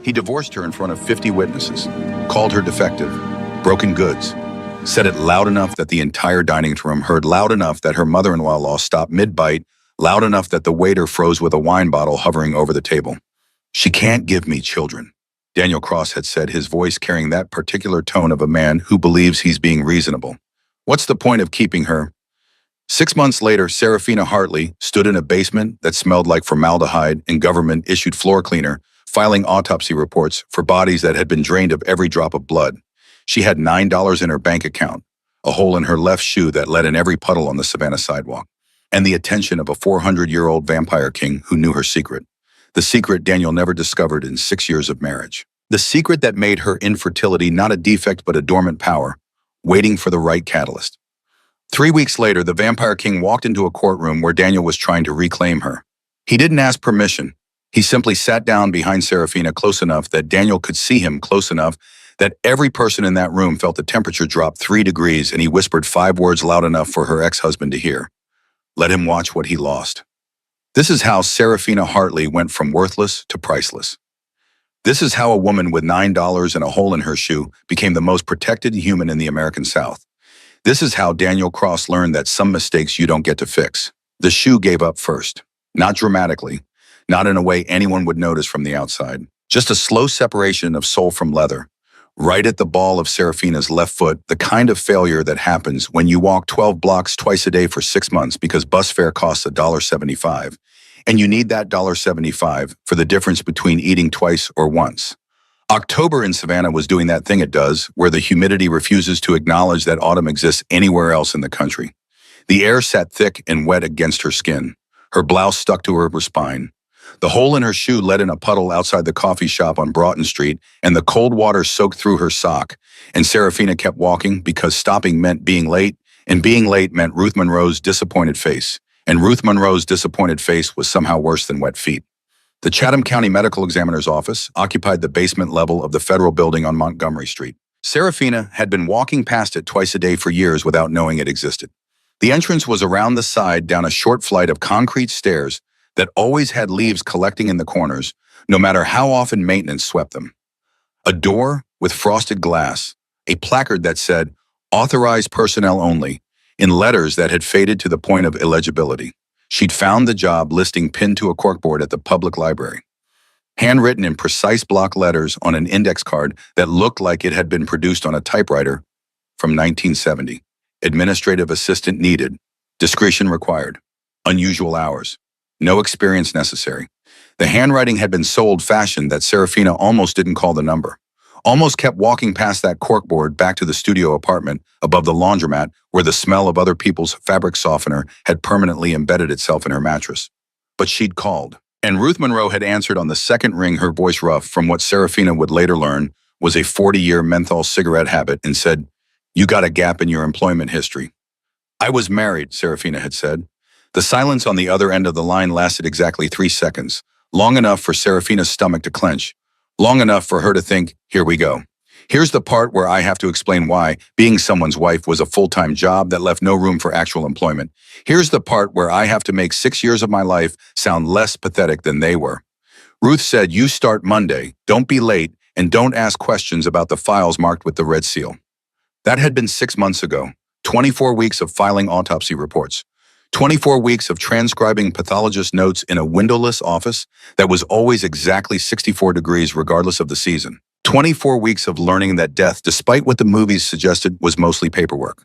He divorced her in front of 50 witnesses, called her defective, broken goods, said it loud enough that the entire dining room heard, loud enough that her mother-in-law stopped mid-bite, loud enough that the waiter froze with a wine bottle hovering over the table. "She can't give me children," Daniel Cross had said, his voice carrying that particular tone of a man who believes he's being reasonable. "What's the point of keeping her?" 6 months later, Serafina Hartley stood in a basement that smelled like formaldehyde and government-issued floor cleaner, filing autopsy reports for bodies that had been drained of every drop of blood. She had $9 in her bank account, a hole in her left shoe that let in every puddle on the Savannah sidewalk, and the attention of a 400-year-old vampire king who knew her secret. The secret Daniel never discovered in 6 years of marriage. The secret that made her infertility not a defect but a dormant power, waiting for the right catalyst. 3 weeks later, the vampire king walked into a courtroom where Daniel was trying to reclaim her. He didn't ask permission. He simply sat down behind Serafina close enough that Daniel could see him, close enough that every person in that room felt the temperature drop 3 degrees, and he whispered 5 words loud enough for her ex-husband to hear. Let him watch what he lost. This is how Serafina Hartley went from worthless to priceless. This is how a woman with $9 and a hole in her shoe became the most protected human in the American South. This is how Daniel Cross learned that some mistakes you don't get to fix. The shoe gave up first. Not dramatically, not in a way anyone would notice from the outside. Just a slow separation of sole from leather. Right at the ball of Serafina's left foot, the kind of failure that happens when you walk 12 blocks twice a day for 6 months because bus fare costs $1.75, and you need that $1.75 for the difference between eating twice or once. October in Savannah was doing that thing it does, where the humidity refuses to acknowledge that autumn exists anywhere else in the country. The air sat thick and wet against her skin. Her blouse stuck to her spine. The hole in her shoe let in a puddle outside the coffee shop on Broughton Street, and the cold water soaked through her sock. And Serafina kept walking because stopping meant being late, and being late meant Ruth Monroe's disappointed face. And Ruth Monroe's disappointed face was somehow worse than wet feet. The Chatham County Medical Examiner's office occupied the basement level of the federal building on Montgomery Street. Serafina had been walking past it twice a day for years without knowing it existed. The entrance was around the side down a short flight of concrete stairs that always had leaves collecting in the corners, no matter how often maintenance swept them. A door with frosted glass, a placard that said, "Authorized personnel only," in letters that had faded to the point of illegibility. She'd found the job listing pinned to a corkboard at the public library. Handwritten in precise block letters on an index card that looked like it had been produced on a typewriter from 1970. Administrative assistant needed. Discretion required. Unusual hours. No experience necessary. The handwriting had been so old-fashioned that Serafina almost didn't call the number. Almost kept walking past that corkboard back to the studio apartment above the laundromat where the smell of other people's fabric softener had permanently embedded itself in her mattress. But she'd called. And Ruth Monroe had answered on the second ring, her voice rough from what Serafina would later learn was a 40-year menthol cigarette habit, and said, "You got a gap in your employment history." "I was married," Serafina had said. The silence on the other end of the line lasted exactly 3 seconds, long enough for Serafina's stomach to clench, long enough for her to think, here we go. Here's the part where I have to explain why being someone's wife was a full-time job that left no room for actual employment. Here's the part where I have to make 6 years of my life sound less pathetic than they were. Ruth said, "You start Monday, don't be late, and don't ask questions about the files marked with the red seal." That had been 6 months ago, 24 weeks of filing autopsy reports. 24 weeks of transcribing pathologist notes in a windowless office that was always exactly 64 degrees regardless of the season. 24 weeks of learning that death, despite what the movies suggested, was mostly paperwork.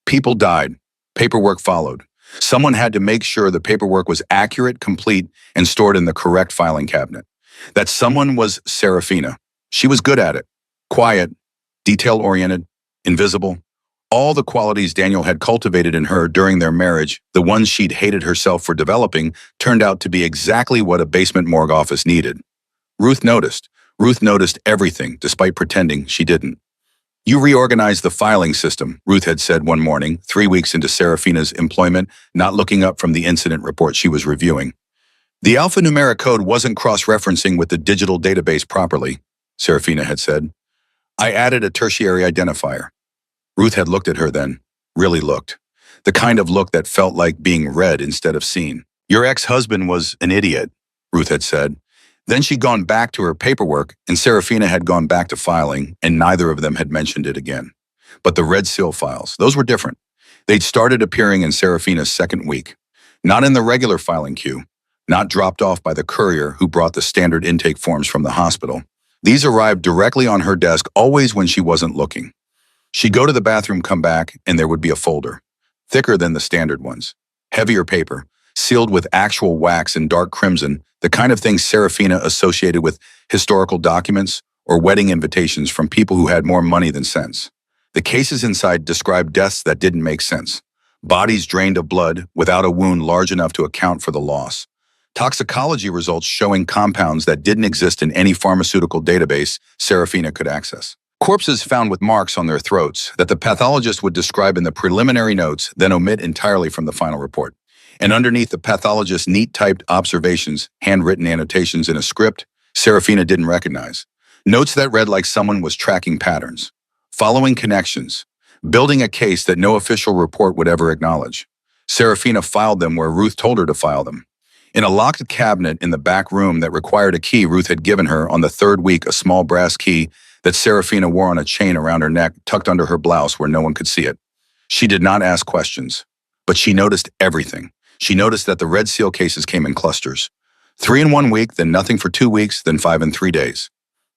People died. Paperwork followed. Someone had to make sure the paperwork was accurate, complete, and stored in the correct filing cabinet. That someone was Serafina. She was good at it. Quiet, detail-oriented, invisible. All the qualities Daniel had cultivated in her during their marriage, the ones she'd hated herself for developing, turned out to be exactly what a basement morgue office needed. Ruth noticed. Ruth noticed everything, despite pretending she didn't. "You reorganized the filing system," Ruth had said one morning, 3 weeks into Serafina's employment, not looking up from the incident report she was reviewing. "The alphanumeric code wasn't cross-referencing with the digital database properly," Serafina had said. "I added a tertiary identifier." Ruth had looked at her then, really looked. The kind of look that felt like being read instead of seen. "Your ex-husband was an idiot," Ruth had said. Then she'd gone back to her paperwork, and Serafina had gone back to filing, and neither of them had mentioned it again. But the Red Seal files, those were different. They'd started appearing in Serafina's second week, not in the regular filing queue, not dropped off by the courier who brought the standard intake forms from the hospital. These arrived directly on her desk, always when she wasn't looking. She'd go to the bathroom, come back, and there would be a folder, thicker than the standard ones, heavier paper, sealed with actual wax in dark crimson, the kind of thing Serafina associated with historical documents or wedding invitations from people who had more money than sense. The cases inside described deaths that didn't make sense. Bodies drained of blood without a wound large enough to account for the loss. Toxicology results showing compounds that didn't exist in any pharmaceutical database Serafina could access. Corpses found with marks on their throats that the pathologist would describe in the preliminary notes, then omit entirely from the final report. And underneath the pathologist's neat-typed observations, handwritten annotations in a script Serafina didn't recognize. Notes that read like someone was tracking patterns, following connections, building a case that no official report would ever acknowledge. Serafina filed them where Ruth told her to file them. In a locked cabinet in the back room that required a key Ruth had given her on the third week, a small brass key that Serafina wore on a chain around her neck, tucked under her blouse where no one could see it. She did not ask questions, but she noticed everything. She noticed that the Red Seal cases came in clusters. 3 in 1 week, then nothing for 2 weeks, then 5 in 3 days.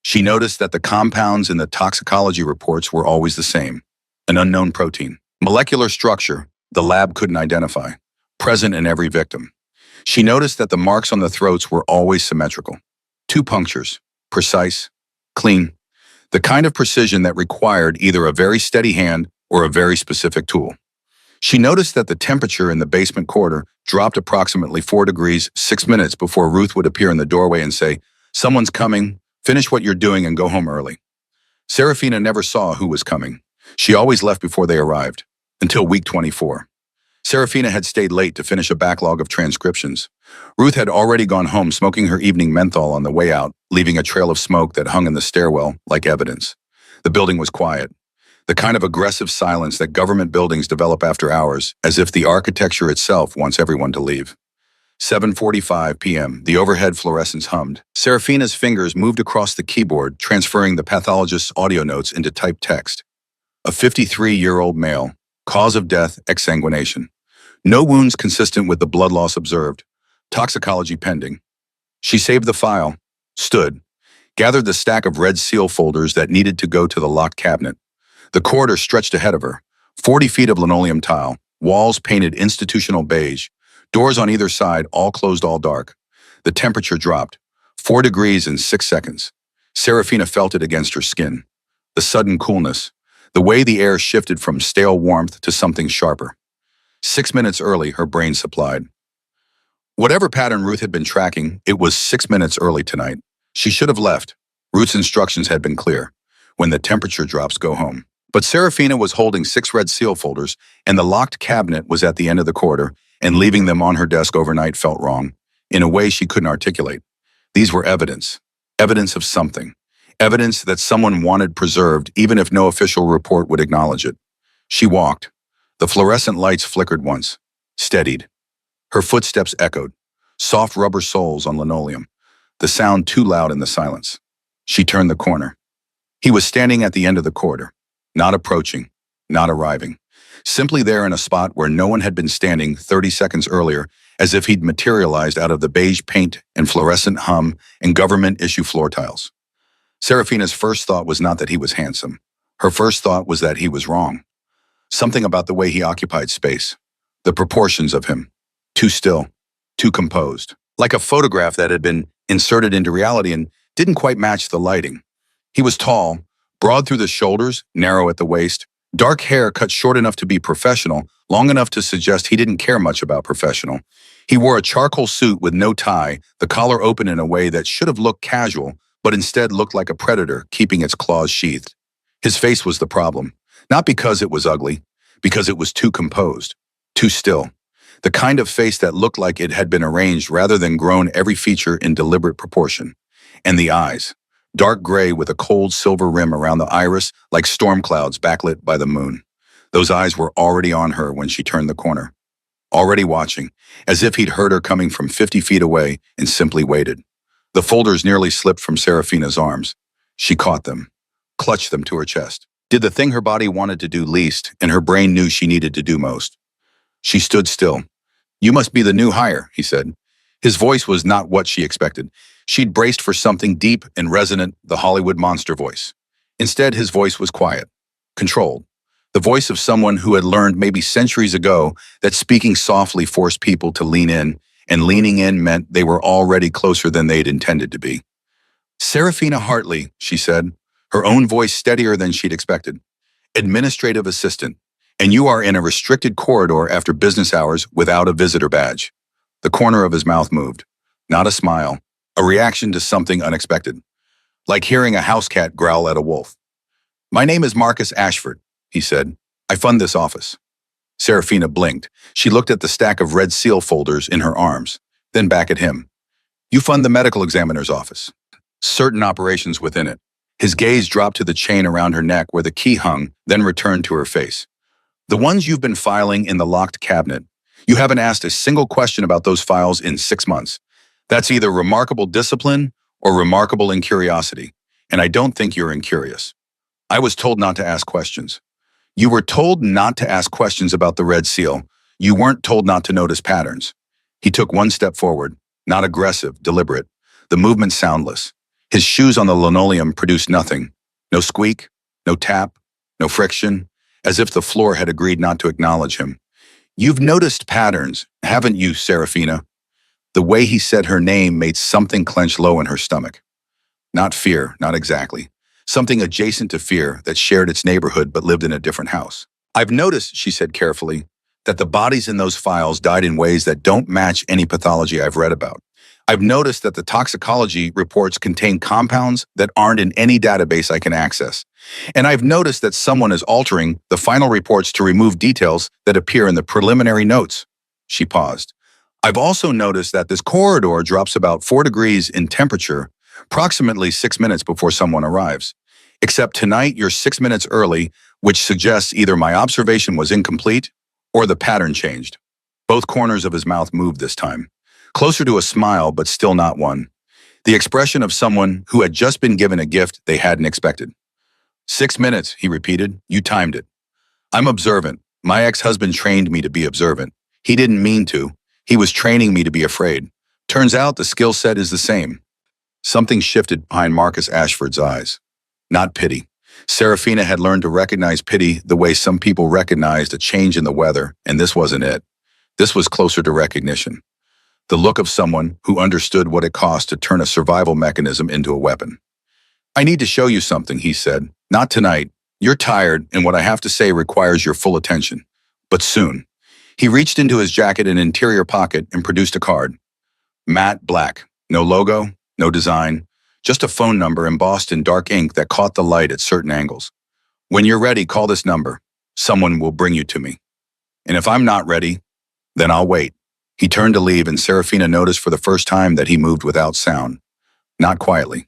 She noticed that the compounds in the toxicology reports were always the same. An unknown protein. Molecular structure the lab couldn't identify. Present in every victim. She noticed that the marks on the throats were always symmetrical. 2 punctures. Precise. Clean. The kind of precision that required either a very steady hand or a very specific tool. She noticed that the temperature in the basement corridor dropped approximately 4 degrees 6 minutes before Ruth would appear in the doorway and say, "Someone's coming, finish what you're doing and go home early." Serafina never saw who was coming. She always left before they arrived, until week 24. Serafina had stayed late to finish a backlog of transcriptions. Ruth had already gone home smoking her evening menthol on the way out, leaving a trail of smoke that hung in the stairwell like evidence. The building was quiet. The kind of aggressive silence that government buildings develop after hours, as if the architecture itself wants everyone to leave. 7:45 p.m., the overhead fluorescence hummed. Serafina's fingers moved across the keyboard, transferring the pathologist's audio notes into typed text. A 53-year-old male. Cause of death, exsanguination. No wounds consistent with the blood loss observed. Toxicology pending. She saved the file, stood, gathered the stack of Red Seal folders that needed to go to the locked cabinet. The corridor stretched ahead of her. 40 feet of linoleum tile, walls painted institutional beige, doors on either side, all closed, all dark. The temperature dropped, 4 degrees in 6 seconds. Serafina felt it against her skin. The sudden coolness, the way the air shifted from stale warmth to something sharper. 6 minutes early, her brain supplied. Whatever pattern Ruth had been tracking, it was 6 minutes early tonight. She should have left. Ruth's instructions had been clear. When the temperature drops, go home. But Serafina was holding 6 Red Seal folders, and the locked cabinet was at the end of the corridor, and leaving them on her desk overnight felt wrong, in a way she couldn't articulate. These were evidence. Evidence of something. Evidence that someone wanted preserved, even if no official report would acknowledge it. She walked. The fluorescent lights flickered once, steadied. Her footsteps echoed, soft rubber soles on linoleum, the sound too loud in the silence. She turned the corner. He was standing at the end of the corridor, not approaching, not arriving, simply there in a spot where no one had been standing 30 seconds earlier, as if he'd materialized out of the beige paint and fluorescent hum and government-issue floor tiles. Serafina's first thought was not that he was handsome. Her first thought was that he was wrong. Something about the way he occupied space, the proportions of him, too still, too composed, like a photograph that had been inserted into reality and didn't quite match the lighting. He was tall, broad through the shoulders, narrow at the waist, dark hair cut short enough to be professional, long enough to suggest he didn't care much about professional. He wore a charcoal suit with no tie, the collar open in a way that should have looked casual, but instead looked like a predator keeping its claws sheathed. His face was the problem, not because it was ugly, because it was too composed, too still. The kind of face that looked like it had been arranged rather than grown every feature in deliberate proportion. And the eyes, dark gray with a cold silver rim around the iris like storm clouds backlit by the moon. Those eyes were already on her when she turned the corner, already watching, as if he'd heard her coming from 50 feet away and simply waited. The folders nearly slipped from Serafina's arms. She caught them, clutched them to her chest. Did the thing her body wanted to do least, and her brain knew she needed to do most. She stood still. "You must be the new hire," he said. His voice was not what she expected. She'd braced for something deep and resonant, the Hollywood monster voice. Instead, his voice was quiet, controlled. The voice of someone who had learned maybe centuries ago that speaking softly forced people to lean in, and leaning in meant they were already closer than they'd intended to be. "Serafina Hartley," she said, her own voice steadier than she'd expected. "Administrative assistant, and you are in a restricted corridor after business hours without a visitor badge." The corner of his mouth moved. Not a smile, a reaction to something unexpected, like hearing a house cat growl at a wolf. "My name is Marcus Ashford," he said. "I fund this office." Serafina blinked. She looked at the stack of Red Seal folders in her arms, then back at him. "You fund the medical examiner's office. Certain operations within it." His gaze dropped to the chain around her neck where the key hung, then returned to her face. "The ones you've been filing in the locked cabinet. You haven't asked a single question about those files in 6 months. That's either remarkable discipline or remarkable incuriosity, and I don't think you're incurious. I was told not to ask questions." "You were told not to ask questions about the Red Seal. You weren't told not to notice patterns." He took one step forward, not aggressive, deliberate, the movement soundless. His shoes on the linoleum produced nothing. No squeak, no tap, no friction, as if the floor had agreed not to acknowledge him. "You've noticed patterns, haven't you, Serafina?" The way he said her name made something clench low in her stomach. Not fear, not exactly. Something adjacent to fear that shared its neighborhood but lived in a different house. "I've noticed," she said carefully, "that the bodies in those files died in ways that don't match any pathology I've read about. I've noticed that the toxicology reports contain compounds that aren't in any database I can access. And I've noticed that someone is altering the final reports to remove details that appear in the preliminary notes." She paused. "I've also noticed that this corridor drops about 4 degrees in temperature, approximately 6 minutes before someone arrives. Except tonight you're 6 minutes early, which suggests either my observation was incomplete or the pattern changed." Both corners of his mouth moved this time, closer to a smile but still not one. The expression of someone who had just been given a gift they hadn't expected. "6 minutes," he repeated. "You timed it. I'm observant. My ex-husband trained me to be observant. He didn't mean to. He was training me to be afraid. Turns out the skill set is the same." Something shifted behind Marcus Ashford's eyes. Not pity. Serafina had learned to recognize pity the way some people recognized a change in the weather, and this wasn't it. This was closer to recognition. The look of someone who understood what it cost to turn a survival mechanism into a weapon. "I need to show you something," he said. "Not tonight. You're tired, and what I have to say requires your full attention. But soon." He reached into his jacket and interior pocket and produced a card. Matte black. No logo, no design. Just a phone number embossed in dark ink that caught the light at certain angles. "When you're ready, call this number. Someone will bring you to me. And if I'm not ready, then I'll wait." He turned to leave, and Serafina noticed for the first time that he moved without sound. Not quietly.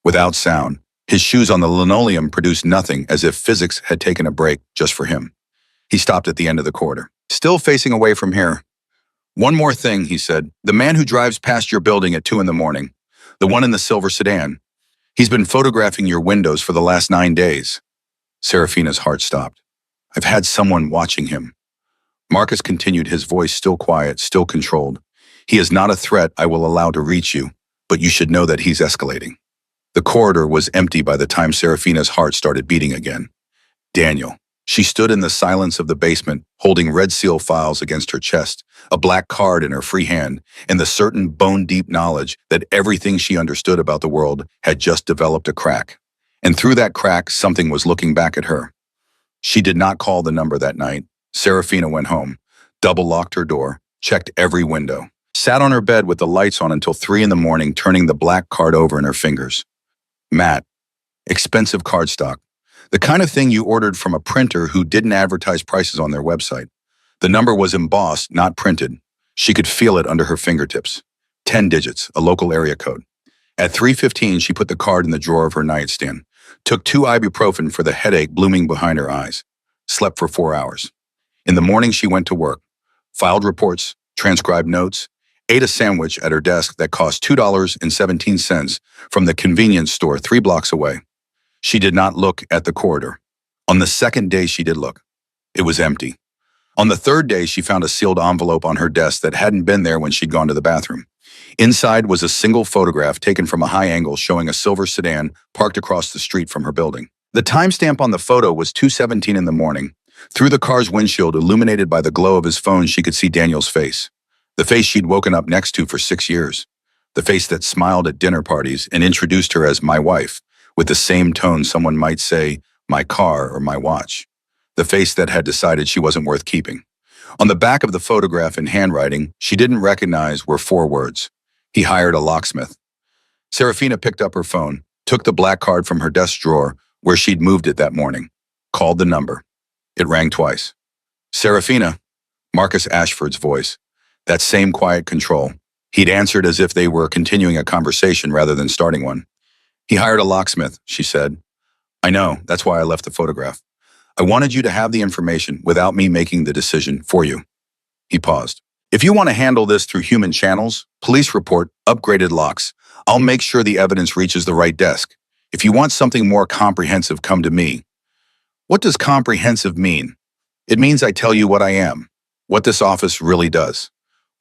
Without sound. His shoes on the linoleum produced nothing, as if physics had taken a break just for him. He stopped at the end of the corridor. "Still facing away from here. One more thing," he said. "The man who drives past your building at 2 in the morning. The one in the silver sedan. He's been photographing your windows for the last 9 days." Serafina's heart stopped. "I've had someone watching him." Marcus continued, his voice still quiet, still controlled. "He is not a threat I will allow to reach you, but you should know that he's escalating." The corridor was empty by the time Serafina's heart started beating again. Daniel. She stood in the silence of the basement, holding Red Seal files against her chest, a black card in her free hand, and the certain bone-deep knowledge that everything she understood about the world had just developed a crack. And through that crack, something was looking back at her. She did not call the number that night. Serafina went home, double-locked her door, checked every window, sat on her bed with the lights on until 3 in the morning, turning the black card over in her fingers. Matte. Expensive cardstock. The kind of thing you ordered from a printer who didn't advertise prices on their website. The number was embossed, not printed. She could feel it under her fingertips. 10 digits, a local area code. At 3:15, she put the card in the drawer of her nightstand, took 2 ibuprofen for the headache blooming behind her eyes, slept for 4 hours. In the morning, she went to work, filed reports, transcribed notes, ate a sandwich at her desk that cost $2.17 from the convenience store 3 blocks away. She did not look at the corridor. On the second day, she did look. It was empty. On the third day, she found a sealed envelope on her desk that hadn't been there when she'd gone to the bathroom. Inside was a single photograph taken from a high angle showing a silver sedan parked across the street from her building. The timestamp on the photo was 2:17 in the morning. Through the car's windshield, illuminated by the glow of his phone, she could see Daniel's face. The face she'd woken up next to for 6 years. The face that smiled at dinner parties and introduced her as my wife, with the same tone someone might say, my car or my watch. The face that had decided she wasn't worth keeping. On the back of the photograph in handwriting she didn't recognize were 4 words. He hired a locksmith. Serafina picked up her phone, took the black card from her desk drawer where she'd moved it that morning, called the number. It rang twice. Serafina, Marcus Ashford's voice. That same quiet control. He'd answered as if they were continuing a conversation rather than starting one. He hired a locksmith, she said. I know, that's why I left the photograph. I wanted you to have the information without me making the decision for you. He paused. If you want to handle this through human channels, police report, upgraded locks, I'll make sure the evidence reaches the right desk. If you want something more comprehensive, come to me. What does comprehensive mean? It means I tell you what I am, what this office really does,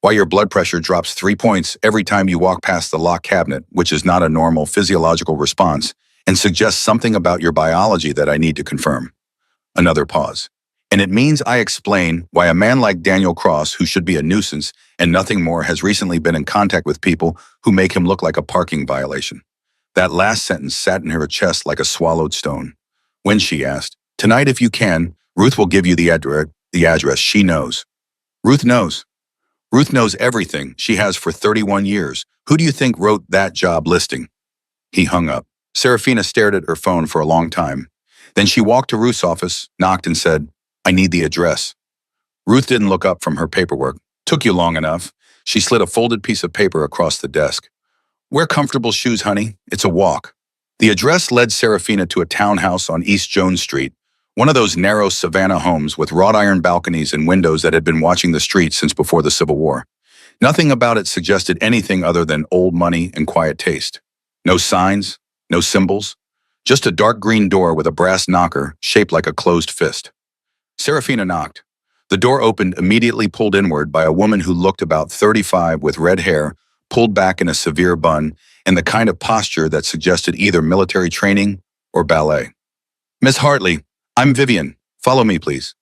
why your blood pressure drops 3 points every time you walk past the lock cabinet, which is not a normal physiological response, and suggests something about your biology that I need to confirm. Another pause. And it means I explain why a man like Daniel Cross, who should be a nuisance and nothing more, has recently been in contact with people who make him look like a parking violation. That last sentence sat in her chest like a swallowed stone. When she asked, tonight if you can, Ruth will give you the address. She knows. Ruth knows. Ruth knows everything. She has for 31 years. Who do you think wrote that job listing? He hung up. Serafina stared at her phone for a long time. Then she walked to Ruth's office, knocked and said, I need the address. Ruth didn't look up from her paperwork. Took you long enough. She slid a folded piece of paper across the desk. Wear comfortable shoes, honey. It's a walk. The address led Serafina to a townhouse on East Jones Street, one of those narrow Savannah homes with wrought iron balconies and windows that had been watching the street since before the Civil War. Nothing about it suggested anything other than old money and quiet taste. No signs, no symbols, just a dark green door with a brass knocker shaped like a closed fist. Serafina knocked. The door opened, immediately pulled inward by a woman who looked about 35 with red hair, pulled back in a severe bun, and the kind of posture that suggested either military training or ballet. Miss Hartley, I'm Vivian. Follow me, please.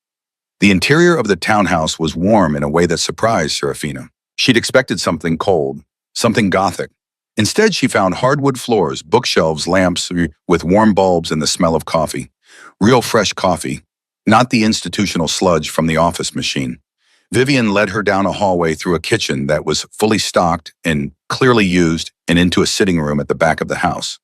The interior of the townhouse was warm in a way that surprised Serafina. She'd expected something cold, something gothic. Instead, she found hardwood floors, bookshelves, lamps with warm bulbs and the smell of coffee. Real fresh coffee, not the institutional sludge from the office machine. Vivian led her down a hallway through a kitchen that was fully stocked and clearly used and into a sitting room at the back of the house.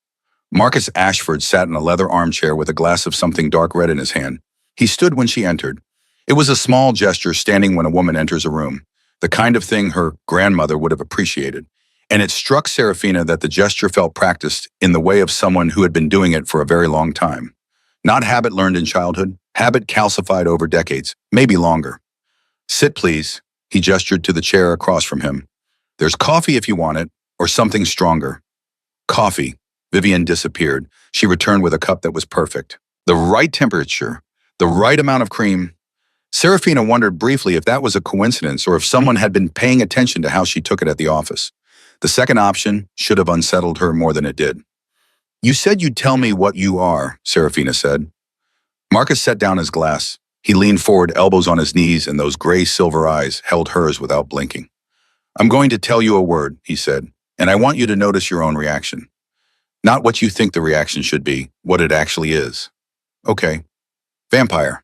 Marcus Ashford sat in a leather armchair with a glass of something dark red in his hand. He stood when she entered. It was a small gesture, standing when a woman enters a room, the kind of thing her grandmother would have appreciated. And it struck Serafina that the gesture felt practiced in the way of someone who had been doing it for a very long time. Not habit learned in childhood, habit calcified over decades, maybe longer. Sit, please, he gestured to the chair across from him. There's coffee if you want it, or something stronger. Coffee. Vivian disappeared. She returned with a cup that was perfect. The right temperature, the right amount of cream. Serafina wondered briefly if that was a coincidence or if someone had been paying attention to how she took it at the office. The second option should have unsettled her more than it did. You said you'd tell me what you are, Serafina said. Marcus set down his glass. He leaned forward, elbows on his knees, and those gray silver eyes held hers without blinking. I'm going to tell you a word, he said, and I want you to notice your own reaction. Not what you think the reaction should be, what it actually is. Okay. Vampire.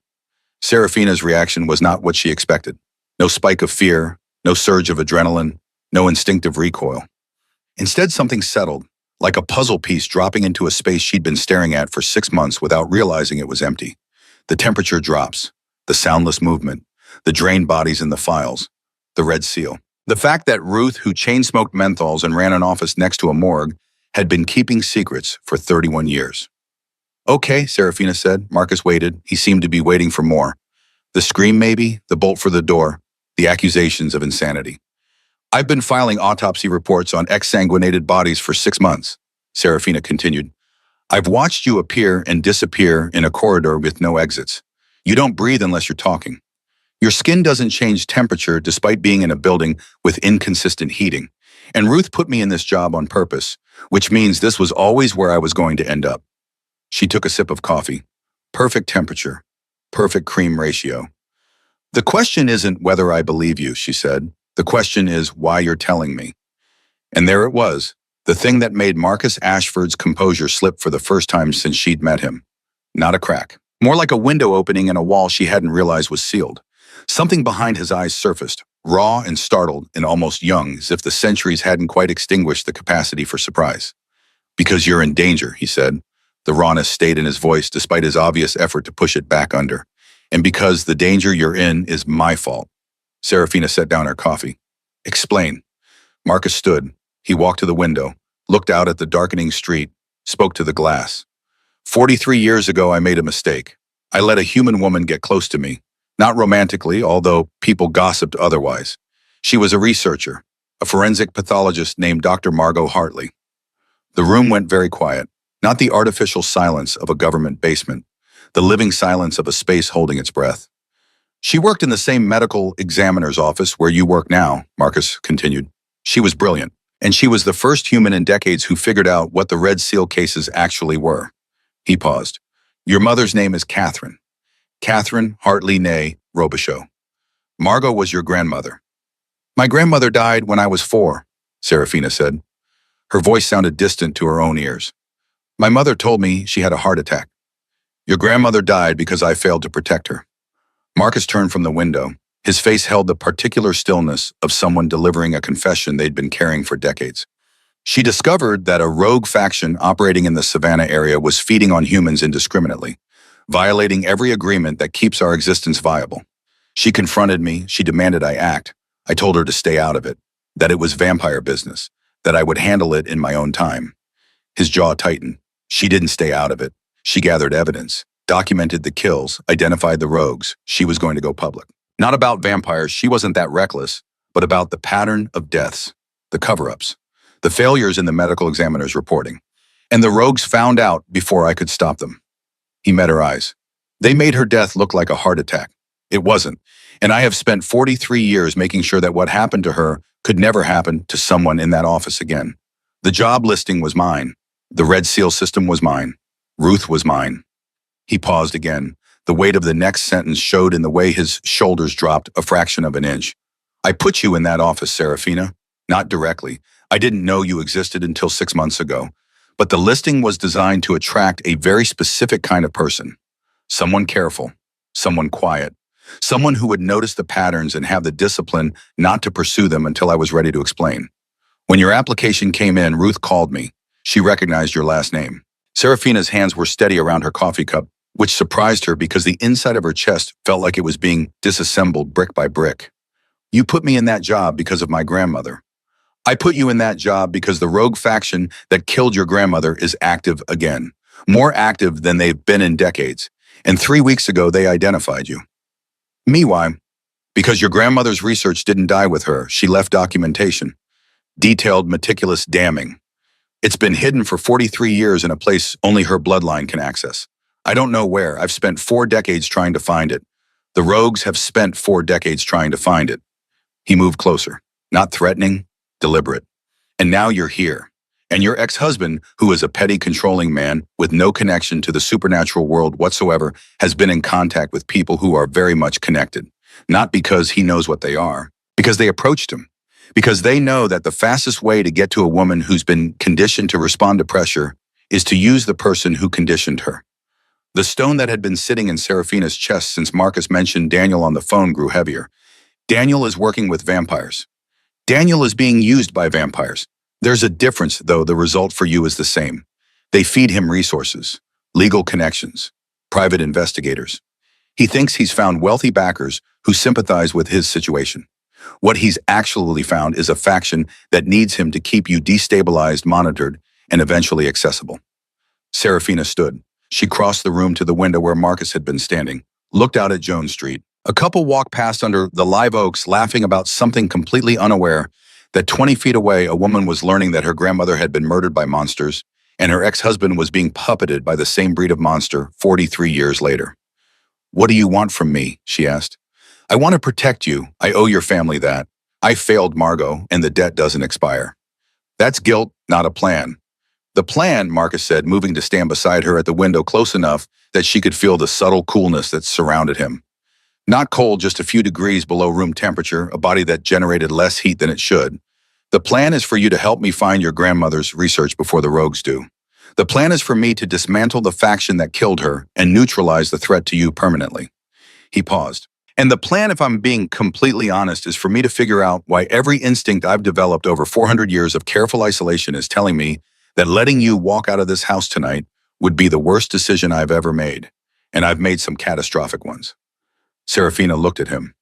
Serafina's reaction was not what she expected. No spike of fear, no surge of adrenaline, no instinctive recoil. Instead, something settled, like a puzzle piece dropping into a space she'd been staring at for 6 months without realizing it was empty. The temperature drops, the soundless movement, the drained bodies in the files, the red seal. The fact that Ruth, who chain-smoked menthols and ran an office next to a morgue, had been keeping secrets for 31 years. Okay, Serafina said. Marcus waited. He seemed to be waiting for more. The scream maybe, the bolt for the door, the accusations of insanity. I've been filing autopsy reports on exsanguinated bodies for 6 months, Serafina continued. I've watched you appear and disappear in a corridor with no exits. You don't breathe unless you're talking. Your skin doesn't change temperature despite being in a building with inconsistent heating. And Ruth put me in this job on purpose, which means this was always where I was going to end up. She took a sip of coffee. Perfect temperature. Perfect cream ratio. The question isn't whether I believe you, she said. The question is why you're telling me. And there it was, the thing that made Marcus Ashford's composure slip for the first time since she'd met him. Not a crack. More like a window opening in a wall she hadn't realized was sealed. Something behind his eyes surfaced, raw and startled and almost young, as if the centuries hadn't quite extinguished the capacity for surprise. Because you're in danger, he said. The rawness stayed in his voice despite his obvious effort to push it back under. And because the danger you're in is my fault. Serafina set down her coffee. Explain. Marcus stood. He walked to the window, looked out at the darkening street, spoke to the glass. 43 years ago, I made a mistake. I let a human woman get close to me. Not romantically, although people gossiped otherwise. She was a researcher, a forensic pathologist named Dr. Margot Hartley. The room went very quiet, not the artificial silence of a government basement, the living silence of a space holding its breath. She worked in the same medical examiner's office where you work now, Marcus continued. She was brilliant, and she was the first human in decades who figured out what the Red Seal cases actually were. He paused. Your mother's name is Catherine. Catherine Hartley née Robichaud. Margot was your grandmother. My grandmother died when I was 4, Serafina said. Her voice sounded distant to her own ears. My mother told me she had a heart attack. Your grandmother died because I failed to protect her. Marcus turned from the window. His face held the particular stillness of someone delivering a confession they'd been carrying for decades. She discovered that a rogue faction operating in the Savannah area was feeding on humans indiscriminately, violating every agreement that keeps our existence viable. She confronted me, she demanded I act. I told her to stay out of it, that it was vampire business, that I would handle it in my own time. His jaw tightened. She didn't stay out of it. She gathered evidence, documented the kills, identified the rogues. She was going to go public. Not about vampires, she wasn't that reckless, but about the pattern of deaths, the cover-ups, the failures in the medical examiner's reporting. And the rogues found out before I could stop them. He met her eyes. They made her death look like a heart attack. It wasn't. And I have spent 43 years making sure that what happened to her could never happen to someone in that office again. The job listing was mine. The Red Seal system was mine. Ruth was mine. He paused again. The weight of the next sentence showed in the way his shoulders dropped a fraction of an inch. I put you in that office, Serafina. Not directly. I didn't know you existed until 6 months ago. But the listing was designed to attract a very specific kind of person. Someone careful. Someone quiet. Someone who would notice the patterns and have the discipline not to pursue them until I was ready to explain. When your application came in, Ruth called me. She recognized your last name. Serafina's hands were steady around her coffee cup, which surprised her because the inside of her chest felt like it was being disassembled brick by brick. You put me in that job because of my grandmother. I put you in that job because the rogue faction that killed your grandmother is active again. More active than they've been in decades. And 3 weeks ago, they identified you. Me, why? Because your grandmother's research didn't die with her. She left documentation. Detailed, meticulous damning. It's been hidden for 43 years in a place only her bloodline can access. I don't know where. I've spent 4 decades trying to find it. The rogues have spent 4 decades trying to find it. He moved closer. Not threatening, deliberate. And now you're here. And your ex-husband, who is a petty, controlling man with no connection to the supernatural world whatsoever, has been in contact with people who are very much connected. Not because he knows what they are, because they approached him. Because they know that the fastest way to get to a woman who's been conditioned to respond to pressure is to use the person who conditioned her. The stone that had been sitting in Serafina's chest since Marcus mentioned Daniel on the phone grew heavier. Daniel is working with vampires. Daniel is being used by vampires. There's a difference, though the result for you is the same. They feed him resources, legal connections, private investigators. He thinks he's found wealthy backers who sympathize with his situation. What he's actually found is a faction that needs him to keep you destabilized, monitored, and eventually accessible. Serafina stood. She crossed the room to the window where Marcus had been standing, looked out at Jones Street. A couple walked past under the live oaks, laughing about something completely unaware That 20 feet away, a woman was learning that her grandmother had been murdered by monsters, and her ex-husband was being puppeted by the same breed of monster 43 years later. "What do you want from me?" she asked. "I want to protect you. I owe your family that. I failed Margot, and the debt doesn't expire." "That's guilt, not a plan." "The plan," Marcus said, moving to stand beside her at the window close enough that she could feel the subtle coolness that surrounded him. Not cold, just a few degrees below room temperature, a body that generated less heat than it should. "The plan is for you to help me find your grandmother's research before the rogues do. The plan is for me to dismantle the faction that killed her and neutralize the threat to you permanently." He paused. "And the plan, if I'm being completely honest, is for me to figure out why every instinct I've developed over 400 years of careful isolation is telling me that letting you walk out of this house tonight would be the worst decision I've ever made, and I've made some catastrophic ones." Serafina looked at him.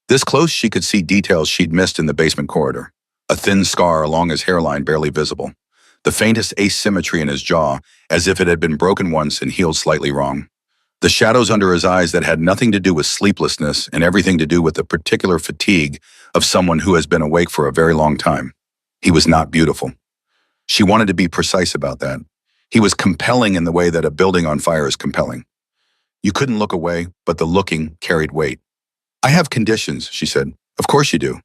This close, she could see details she'd missed in the basement corridor. A thin scar along his hairline barely visible. The faintest asymmetry in his jaw, as if it had been broken once and healed slightly wrong. The shadows under his eyes that had nothing to do with sleeplessness and everything to do with the particular fatigue of someone who has been awake for a very long time. He was not beautiful. She wanted to be precise about that. He was compelling in the way that a building on fire is compelling. You couldn't look away, but the looking carried weight. "I have conditions," she said. "Of course you do.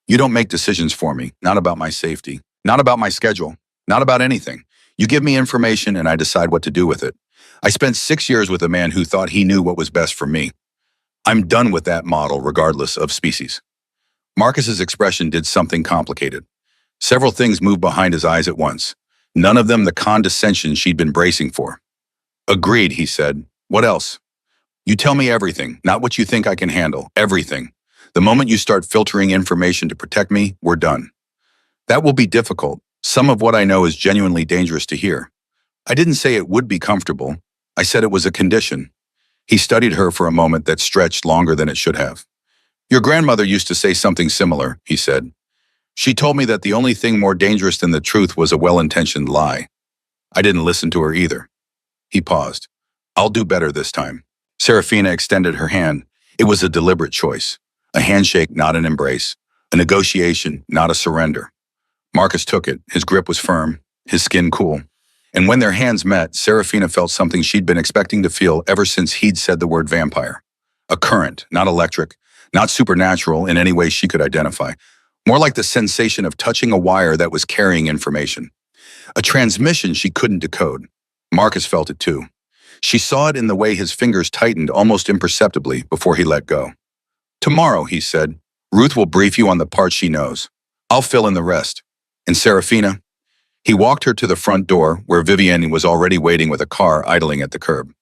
You don't make decisions for me, not about my safety, not about my schedule, not about anything. You give me information and I decide what to do with it. I spent 6 years with a man who thought he knew what was best for me. I'm done with that model regardless of species." Marcus's expression did something complicated. Several things moved behind his eyes at once, none of them the condescension she'd been bracing for. "Agreed," he said. "What else?" "You tell me everything, not what you think I can handle, everything. The moment you start filtering information to protect me, we're done." "That will be difficult. Some of what I know is genuinely dangerous to hear." "I didn't say it would be comfortable. I said it was a condition." He studied her for a moment that stretched longer than it should have. "Your grandmother used to say something similar," he said. "She told me that the only thing more dangerous than the truth was a well-intentioned lie. I didn't listen to her either." He paused. "I'll do better this time." Serafina extended her hand. It was a deliberate choice. A handshake, not an embrace. A negotiation, not a surrender. Marcus took it. His grip was firm, his skin cool. And when their hands met, Serafina felt something she'd been expecting to feel ever since he'd said the word vampire. A current, not electric, not supernatural in any way she could identify. More like the sensation of touching a wire that was carrying information. A transmission she couldn't decode. Marcus felt it too. She saw it in the way his fingers tightened almost imperceptibly before he let go. "Tomorrow," he said, "Ruth will brief you on the parts she knows. I'll fill in the rest. And Serafina?" He walked her to the front door, where Vivienne was already waiting with a car idling at the curb.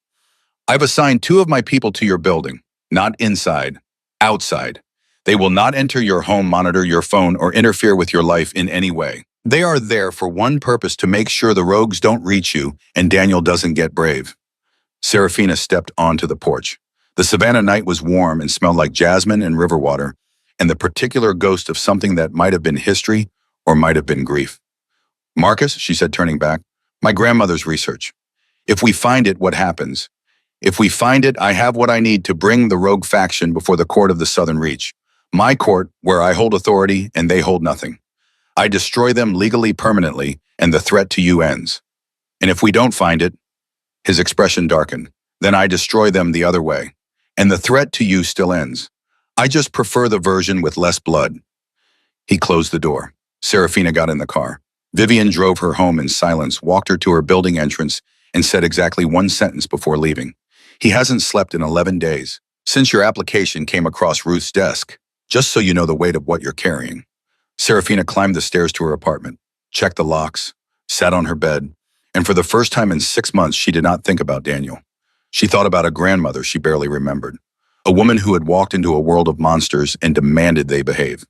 "I've assigned 2 of my people to your building. Not inside. Outside. They will not enter your home, monitor your phone, or interfere with your life in any way. They are there for one purpose: to make sure the rogues don't reach you and Daniel doesn't get brave." Serafina stepped onto the porch. The Savannah night was warm and smelled like jasmine and river water, and the particular ghost of something that might have been history or might have been grief. "Marcus," she said, turning back, "my grandmother's research. If we find it, what happens? If we find it, I have what I need to bring the rogue faction before the court of the Southern Reach. My court, where I hold authority and they hold nothing. I destroy them legally permanently, and the threat to you ends. And if we don't find it," his expression darkened, "then I destroy them the other way, and the threat to you still ends. I just prefer the version with less blood." He closed the door. Serafina got in the car. Vivienne drove her home in silence, walked her to her building entrance, and said exactly one sentence before leaving. "He hasn't slept in 11 days. Since your application came across Ruth's desk, just so you know the weight of what you're carrying." Serafina climbed the stairs to her apartment, checked the locks, sat on her bed, and for the first time in 6 months, she did not think about Daniel. She thought about a grandmother she barely remembered. A woman who had walked into a world of monsters and demanded they behave.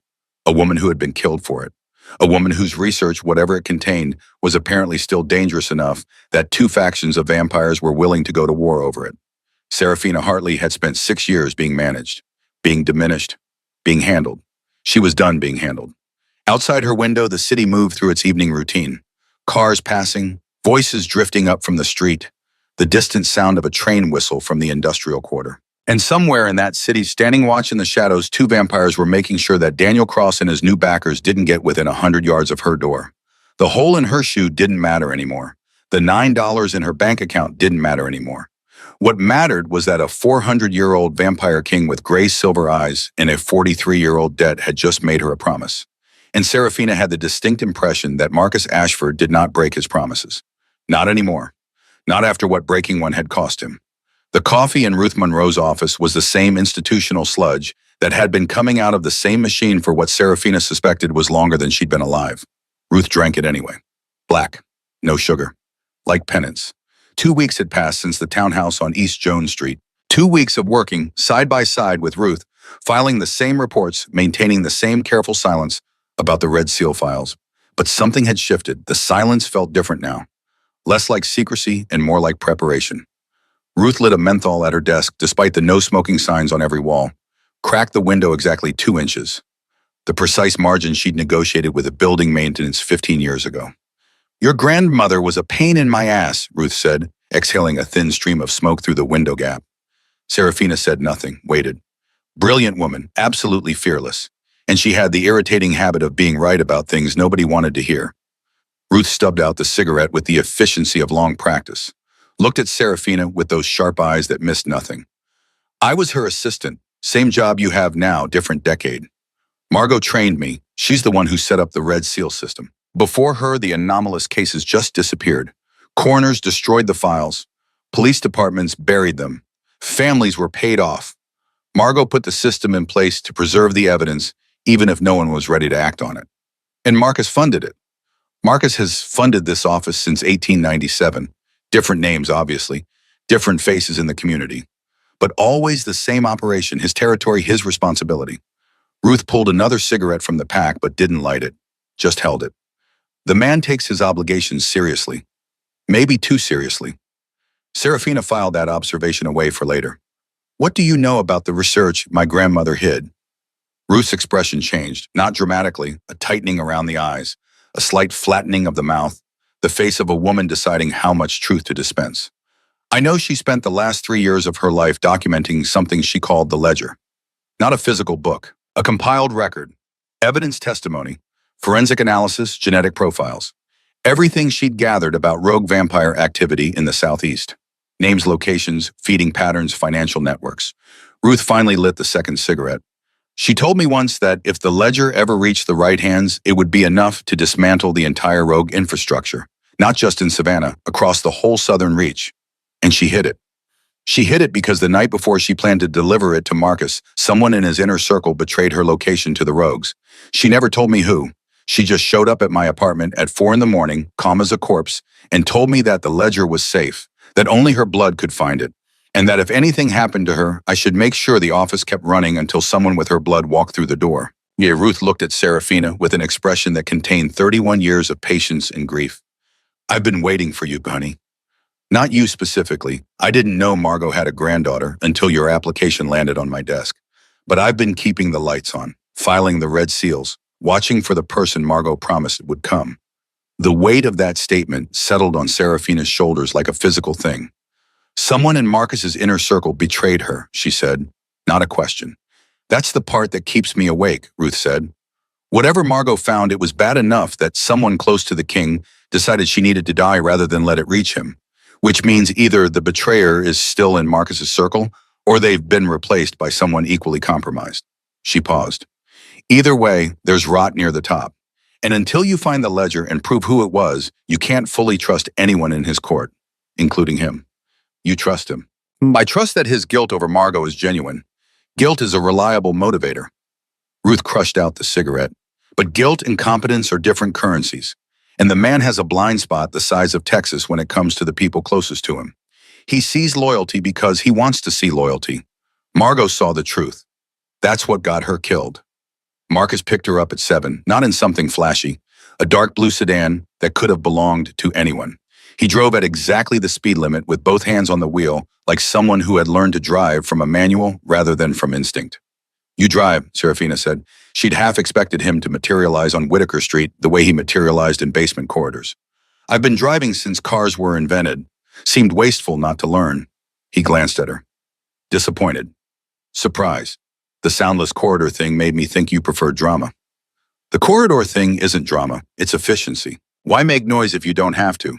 A woman who had been killed for it. A woman whose research, whatever it contained, was apparently still dangerous enough that 2 factions of vampires were willing to go to war over it. Serafina Hartley had spent 6 years being managed, being diminished, being handled. She was done being handled. Outside her window, the city moved through its evening routine. Cars passing, voices drifting up from the street, the distant sound of a train whistle from the industrial quarter. And somewhere in that city, standing watch in the shadows, two vampires were making sure that Daniel Cross and his new backers didn't get within 100 yards of her door. The hole in her shoe didn't matter anymore. The $9 in her bank account didn't matter anymore. What mattered was that a 400-year-old vampire king with gray silver eyes and a 43-year-old debt had just made her a promise. And Serafina had the distinct impression that Marcus Ashford did not break his promises. Not anymore. Not after what breaking one had cost him. The coffee in Ruth Monroe's office was the same institutional sludge that had been coming out of the same machine for what Serafina suspected was longer than she'd been alive. Ruth drank it anyway. Black. No sugar. Like penance. 2 weeks had passed since the townhouse on East Jones Street. 2 weeks of working side by side with Ruth, filing the same reports, maintaining the same careful silence about the Red Seal files. But something had shifted. The silence felt different now. Less like secrecy and more like preparation. Ruth lit a menthol at her desk despite the no-smoking signs on every wall, cracked the window exactly 2 inches, the precise margin she'd negotiated with a building maintenance 15 years ago. "Your grandmother was a pain in my ass," Ruth said, exhaling a thin stream of smoke through the window gap. Serafina said nothing, waited. Brilliant woman, absolutely fearless, and she had the irritating habit of being right about things nobody wanted to hear. Ruth stubbed out the cigarette with the efficiency of long practice. Looked at Serafina with those sharp eyes that missed nothing. "I was her assistant. Same job you have now, different decade. Margot trained me. She's the one who set up the Red Seal system. Before her, the anomalous cases just disappeared. Coroners destroyed the files. Police departments buried them. Families were paid off. Margot put the system in place to preserve the evidence, even if no one was ready to act on it. And Marcus funded it. Marcus has funded this office since 1897. Different names, obviously. Different faces in the community. But always the same operation, his territory, his responsibility." Ruth pulled another cigarette from the pack but didn't light it, just held it. "The man takes his obligations seriously. Maybe too seriously." Serafina filed that observation away for later. "What do you know about the research my grandmother hid?" Ruth's expression changed, not dramatically, a tightening around the eyes, a slight flattening of the mouth, the face of a woman deciding how much truth to dispense. "I know she spent the last 3 years of her life documenting something she called the ledger. Not a physical book, a compiled record, evidence testimony, forensic analysis, genetic profiles. Everything she'd gathered about rogue vampire activity in the Southeast. Names, locations, feeding patterns, financial networks." Ruth finally lit the second cigarette. "She told me once that if the ledger ever reached the right hands, it would be enough to dismantle the entire rogue infrastructure, not just in Savannah, across the whole southern reach. And she hid it. She hid it because the night before she planned to deliver it to Marcus, someone in his inner circle betrayed her location to the rogues. She never told me who. She just showed up at my apartment at 4 in the morning, calm as a corpse, and told me that the ledger was safe, that only her blood could find it, and that if anything happened to her, I should make sure the office kept running until someone with her blood walked through the door." Yeah, Ruth looked at Serafina with an expression that contained 31 years of patience and grief. "I've been waiting for you, honey. Not you specifically. I didn't know Margot had a granddaughter until your application landed on my desk. But I've been keeping the lights on, filing the red seals, watching for the person Margot promised would come." The weight of that statement settled on Serafina's shoulders like a physical thing. "Someone in Marcus's inner circle betrayed her," she said. Not a question. "That's the part that keeps me awake," Ruth said. "Whatever Margot found, it was bad enough that someone close to the king decided she needed to die rather than let it reach him, which means either the betrayer is still in Marcus's circle or they've been replaced by someone equally compromised." She paused. "Either way, there's rot near the top. And until you find the ledger and prove who it was, you can't fully trust anyone in his court, including him. You trust him. I trust that his guilt over Margot is genuine. Guilt is a reliable motivator." Ruth crushed out the cigarette. "But guilt and competence are different currencies. And the man has a blind spot the size of Texas when it comes to the people closest to him. He sees loyalty because he wants to see loyalty. Margot saw the truth. That's what got her killed. Marcus picked her up at 7, not in something flashy, a dark blue sedan that could have belonged to anyone. He drove at exactly the speed limit with both hands on the wheel, like someone who had learned to drive from a manual rather than from instinct. "You drive," Serafina said. She'd half expected him to materialize on Whitaker Street the way he materialized in basement corridors. "I've been driving since cars were invented. Seemed wasteful not to learn." He glanced at her. Disappointed. Surprise. The soundless corridor thing made me think you preferred drama. The corridor thing isn't drama, it's efficiency. Why make noise if you don't have to?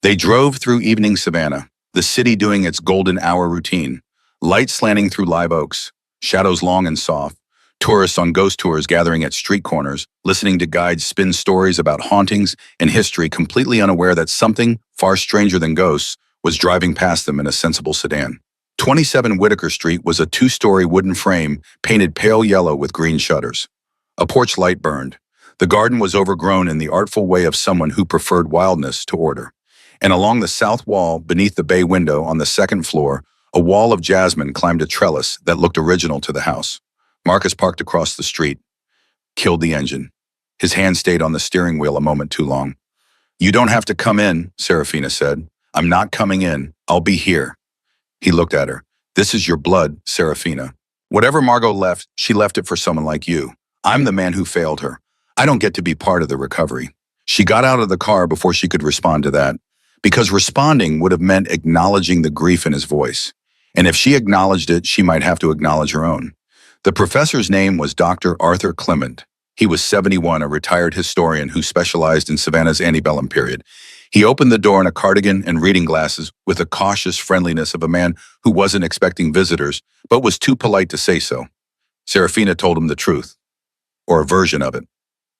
They drove through evening Savannah, the city doing its golden hour routine, light slanting through live oaks, shadows long and soft, tourists on ghost tours gathering at street corners, listening to guides spin stories about hauntings and history, completely unaware that something far stranger than ghosts was driving past them in a sensible sedan. 27 Whitaker Street was a two-story wooden frame painted pale yellow with green shutters. A porch light burned. The garden was overgrown in the artful way of someone who preferred wildness to order. And along the south wall, beneath the bay window on the second floor, a wall of jasmine climbed a trellis that looked original to the house. Marcus parked across the street, killed the engine. His hand stayed on the steering wheel a moment too long. "You don't have to come in," Serafina said. "I'm not coming in. I'll be here." He looked at her. "This is your blood, Serafina. Whatever Margot left, she left it for someone like you. I'm the man who failed her. I don't get to be part of the recovery." She got out of the car before she could respond to that, because responding would have meant acknowledging the grief in his voice. And if she acknowledged it, she might have to acknowledge her own. The professor's name was Dr. Arthur Clement. He was 71, a retired historian who specialized in Savannah's antebellum period. He opened the door in a cardigan and reading glasses with the cautious friendliness of a man who wasn't expecting visitors, but was too polite to say so. Serafina told him the truth, or a version of it.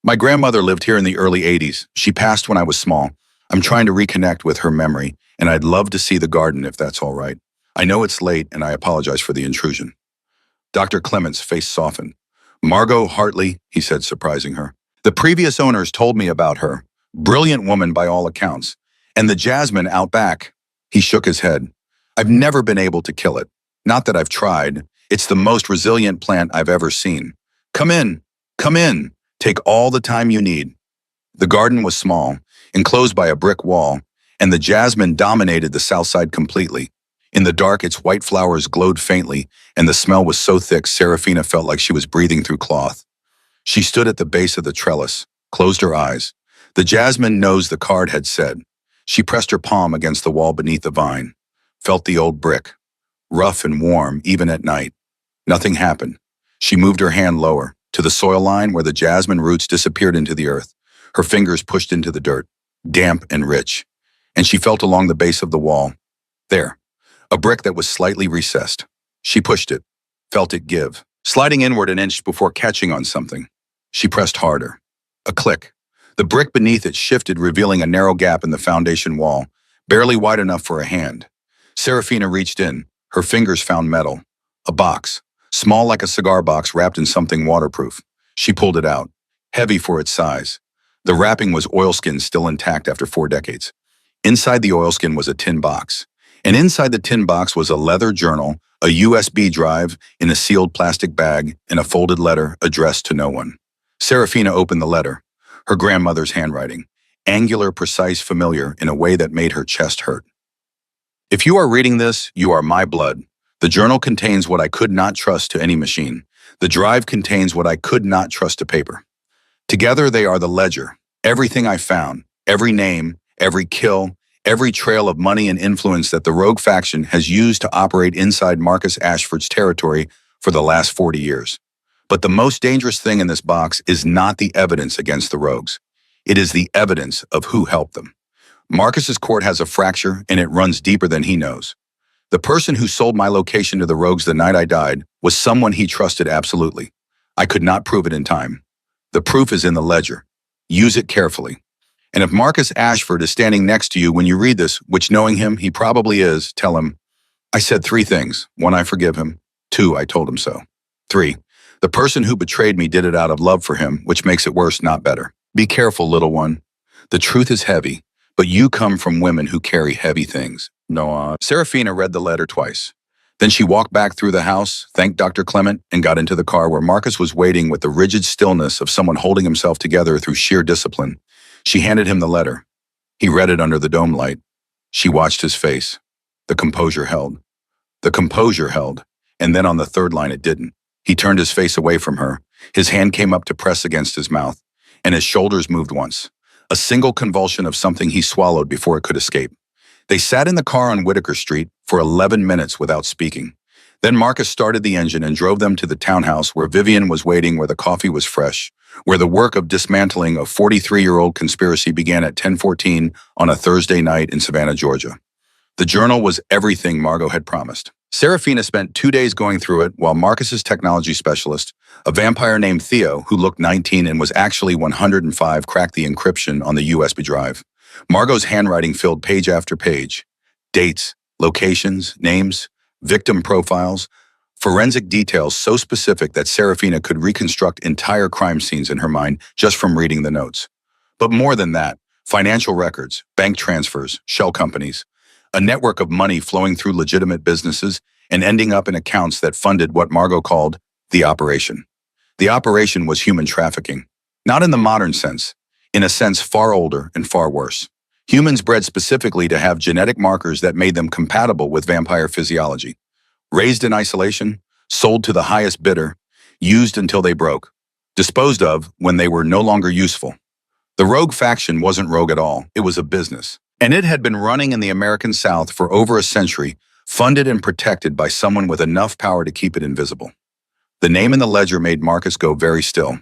"My grandmother lived here in the early 80s. She passed when I was small. I'm trying to reconnect with her memory, and I'd love to see the garden if that's all right. I know it's late, and I apologize for the intrusion." Dr. Clement's face softened. "Margot Hartley," he said, surprising her. "The previous owners told me about her. Brilliant woman by all accounts. And the jasmine out back." He shook his head. "I've never been able to kill it. Not that I've tried. It's the most resilient plant I've ever seen. Come in. Come in. Take all the time you need." The garden was small, enclosed by a brick wall, and the jasmine dominated the south side completely. In the dark, its white flowers glowed faintly, and the smell was so thick Serafina felt like she was breathing through cloth. She stood at the base of the trellis, closed her eyes. The jasmine knows the card had said. She pressed her palm against the wall beneath the vine, felt the old brick, rough and warm even at night. Nothing happened. She moved her hand lower, to the soil line where the jasmine roots disappeared into the earth. Her fingers pushed into the dirt, damp and rich, and she felt along the base of the wall. There, a brick that was slightly recessed. She pushed it, felt it give, sliding inward an inch before catching on something. She pressed harder. A click. The brick beneath it shifted, revealing a narrow gap in the foundation wall, barely wide enough for a hand. Serafina reached in. Her fingers found metal. A box, small like a cigar box wrapped in something waterproof. She pulled it out, heavy for its size. The wrapping was oilskin still intact after 4 decades. Inside the oilskin was a tin box. And inside the tin box was a leather journal, a USB drive in a sealed plastic bag, and a folded letter addressed to no one. Serafina opened the letter. Her grandmother's handwriting, angular, precise, familiar in a way that made her chest hurt. "If you are reading this, you are my blood. The journal contains what I could not trust to any machine. The drive contains what I could not trust to paper. Together they are the ledger. Everything I found, every name, every kill, every trail of money and influence that the rogue faction has used to operate inside Marcus Ashford's territory for the last 40 years. But the most dangerous thing in this box is not the evidence against the rogues. It is the evidence of who helped them. Marcus's court has a fracture, and it runs deeper than he knows. The person who sold my location to the rogues the night I died was someone he trusted absolutely. I could not prove it in time. The proof is in the ledger. Use it carefully. And if Marcus Ashford is standing next to you when you read this, which knowing him, he probably is, tell him, I said 3 things. 1, I forgive him. 2, I told him so. 3, the person who betrayed me did it out of love for him, which makes it worse, not better. Be careful, little one. The truth is heavy, but you come from women who carry heavy things. No, Serafina read the letter twice. Then she walked back through the house, thanked Dr. Clement, and got into the car where Marcus was waiting with the rigid stillness of someone holding himself together through sheer discipline. She handed him the letter. He read it under the dome light. She watched his face. The composure held. The composure held, and then on the 3rd line it didn't. He turned his face away from her. His hand came up to press against his mouth, and his shoulders moved once. A single convulsion of something he swallowed before it could escape. They sat in the car on Whitaker Street for 11 minutes without speaking. Then Marcus started the engine and drove them to the townhouse where Vivian was waiting, where the coffee was fresh, where the work of dismantling a 43-year-old conspiracy began at 10:14 on a Thursday night in Savannah, Georgia. The journal was everything Margot had promised. Serafina spent 2 days going through it while Marcus's technology specialist, a vampire named Theo, who looked 19 and was actually 105, cracked the encryption on the USB drive. Margot's handwriting filled page after page. Dates, locations, names, victim profiles, forensic details so specific that Serafina could reconstruct entire crime scenes in her mind just from reading the notes. But more than that, financial records, bank transfers, shell companies, a network of money flowing through legitimate businesses and ending up in accounts that funded what Margot called the operation. The operation was human trafficking, not in the modern sense, in a sense far older and far worse. Humans bred specifically to have genetic markers that made them compatible with vampire physiology. Raised in isolation, sold to the highest bidder, used until they broke, disposed of when they were no longer useful. The rogue faction wasn't rogue at all, it was a business. And it had been running in the American South for over a century, funded and protected by someone with enough power to keep it invisible. The name in the ledger made Marcus go very still.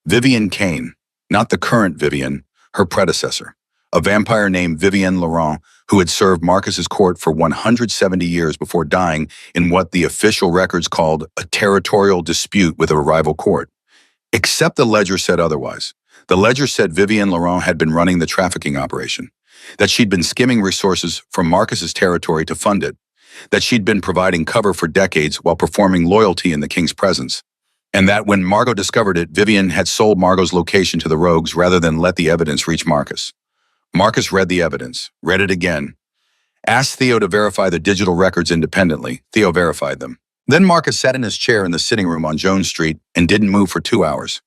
Vivian Kane, not the current Vivian, her predecessor, a vampire named Vivienne Laurent, who had served Marcus's court for 170 years before dying in what the official records called a territorial dispute with a rival court. Except the ledger said otherwise. The ledger said Vivienne Laurent had been running the trafficking operation, that she'd been skimming resources from Marcus's territory to fund it, that she'd been providing cover for decades while performing loyalty in the king's presence, and that when Margot discovered it, Vivian had sold Margot's location to the rogues rather than let the evidence reach Marcus. Marcus read the evidence, read it again, asked Theo to verify the digital records independently. Theo verified them. Then Marcus sat in his chair in the sitting room on Jones Street and didn't move for 2 hours.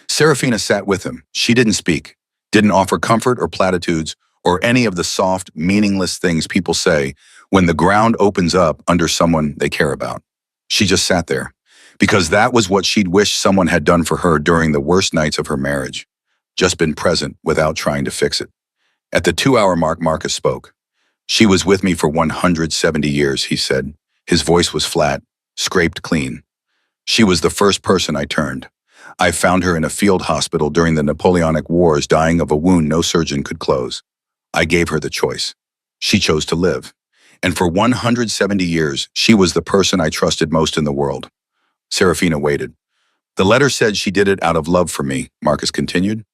Serafina sat with him. She didn't speak, didn't offer comfort or platitudes or any of the soft, meaningless things people say when the ground opens up under someone they care about. She just sat there, because that was what she'd wished someone had done for her during the worst nights of her marriage, just been present without trying to fix it. At the 2-hour mark, Marcus spoke. She was with me for 170 years, he said. His voice was flat, scraped clean. She was the first person I turned. I found her in a field hospital during the Napoleonic Wars, dying of a wound no surgeon could close. I gave her the choice. She chose to live. And for 170 years, she was the person I trusted most in the world. Serafina waited. The letter said she did it out of love for me, Marcus continued.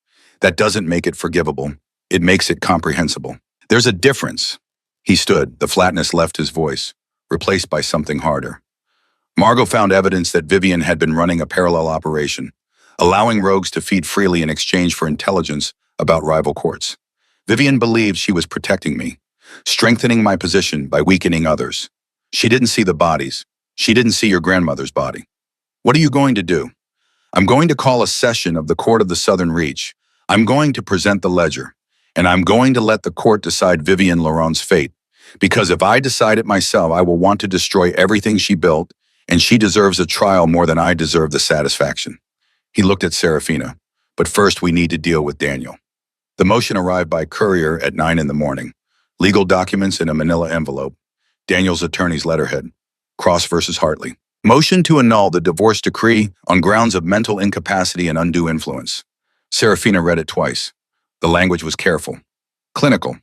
That doesn't make it forgivable. It makes it comprehensible. There's a difference. He stood. The flatness left his voice, replaced by something harder. Margot found evidence that Vivian had been running a parallel operation, allowing rogues to feed freely in exchange for intelligence about rival courts. Vivian believed she was protecting me, strengthening my position by weakening others. She didn't see the bodies. She didn't see your grandmother's body. What are you going to do? I'm going to call a session of the Court of the Southern Reach. I'm going to present the ledger, and I'm going to let the court decide Vivienne Laurent's fate. Because if I decide it myself, I will want to destroy everything she built, and she deserves a trial more than I deserve the satisfaction. He looked at Serafina. But first, we need to deal with Daniel. The motion arrived by courier at 9 in the morning. Legal documents in a manila envelope. Daniel's attorney's letterhead. Cross versus Hartley. Motion to annul the divorce decree on grounds of mental incapacity and undue influence. Serafina read it twice. The language was careful. Clinical.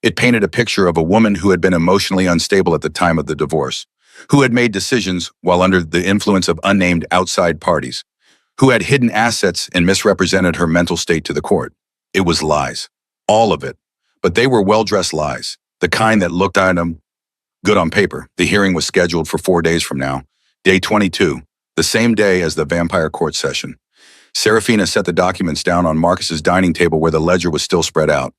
It painted a picture of a woman who had been emotionally unstable at the time of the divorce, who had made decisions while under the influence of unnamed outside parties, who had hidden assets and misrepresented her mental state to the court. It was lies. All of it. But they were well-dressed lies, the kind that looked at them good on paper. The hearing was scheduled for 4 days from now, day 22, the same day as the vampire court session. Serafina set the documents down on Marcus's dining table where the ledger was still spread out.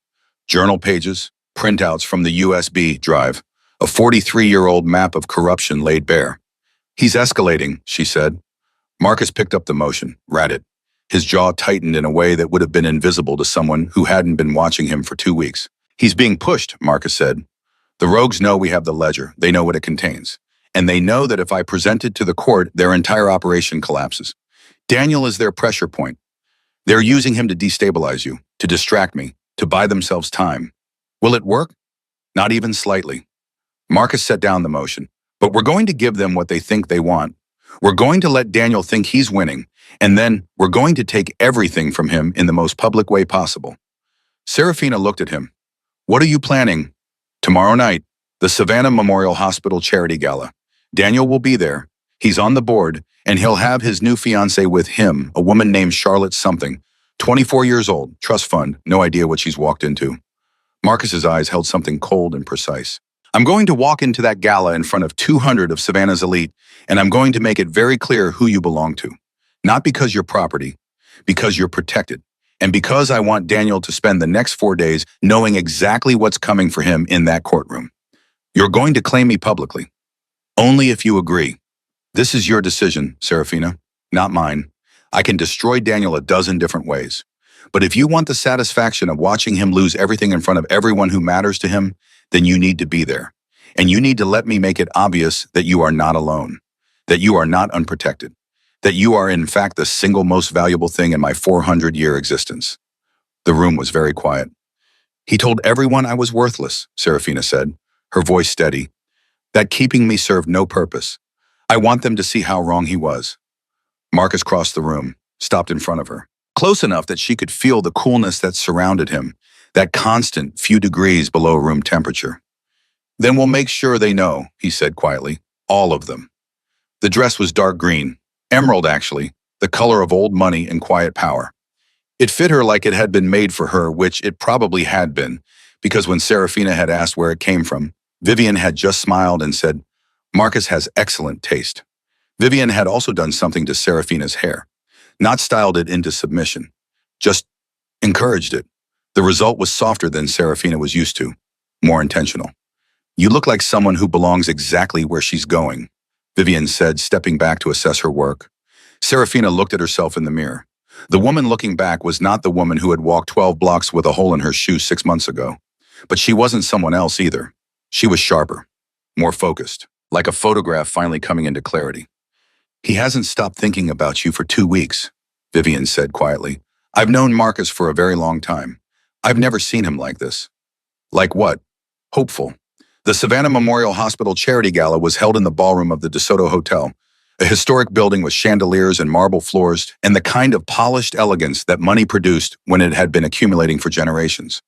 Journal pages, printouts from the USB drive, a 43-year-old map of corruption laid bare. He's escalating, she said. Marcus picked up the motion, read it. His jaw tightened in a way that would have been invisible to someone who hadn't been watching him for 2 weeks. He's being pushed, Marcus said. The rogues know we have the ledger. They know what it contains. And they know that if I present it to the court, their entire operation collapses. Daniel is their pressure point. They're using him to destabilize you, to distract me, to buy themselves time. Will it work? Not even slightly. Marcus set down the motion. But we're going to give them what they think they want. We're going to let Daniel think he's winning, and then we're going to take everything from him in the most public way possible. Serafina looked at him. What are you planning? Tomorrow night, the Savannah Memorial Hospital Charity Gala. Daniel will be there. He's on the board, and he'll have his new fiancée with him, a woman named Charlotte something, 24 years old, trust fund, no idea what she's walked into. Marcus's eyes held something cold and precise. I'm going to walk into that gala in front of 200 of Savannah's elite, and I'm going to make it very clear who you belong to. Not because you're property, because you're protected. And because I want Daniel to spend the next 4 days knowing exactly what's coming for him in that courtroom. You're going to claim me publicly. Only if you agree. This is your decision, Serafina, not mine. I can destroy Daniel a dozen different ways. But if you want the satisfaction of watching him lose everything in front of everyone who matters to him, then you need to be there. And you need to let me make it obvious that you are not alone, that you are not unprotected, that you are in fact the single most valuable thing in my 400-year existence. The room was very quiet. He told everyone I was worthless, Serafina said, her voice steady, that keeping me served no purpose. I want them to see how wrong he was. Marcus crossed the room, stopped in front of her, close enough that she could feel the coolness that surrounded him, that constant few degrees below room temperature. Then we'll make sure they know, he said quietly, all of them. The dress was dark green, emerald actually, the color of old money and quiet power. It fit her like it had been made for her, which it probably had been, because when Serafina had asked where it came from, Vivian had just smiled and said, Marcus has excellent taste. Vivian had also done something to Serafina's hair, not styled it into submission, just encouraged it. The result was softer than Serafina was used to, more intentional. You look like someone who belongs exactly where she's going, Vivian said, stepping back to assess her work. Serafina looked at herself in the mirror. The woman looking back was not the woman who had walked 12 blocks with a hole in her shoe 6 months ago. But she wasn't someone else either. She was sharper, more focused, like a photograph finally coming into clarity. He hasn't stopped thinking about you for 2 weeks, Vivian said quietly. I've known Marcus for a very long time. I've never seen him like this. Like what? Hopeful. The Savannah Memorial Hospital Charity Gala was held in the ballroom of the DeSoto Hotel, a historic building with chandeliers and marble floors and the kind of polished elegance that money produced when it had been accumulating for generations.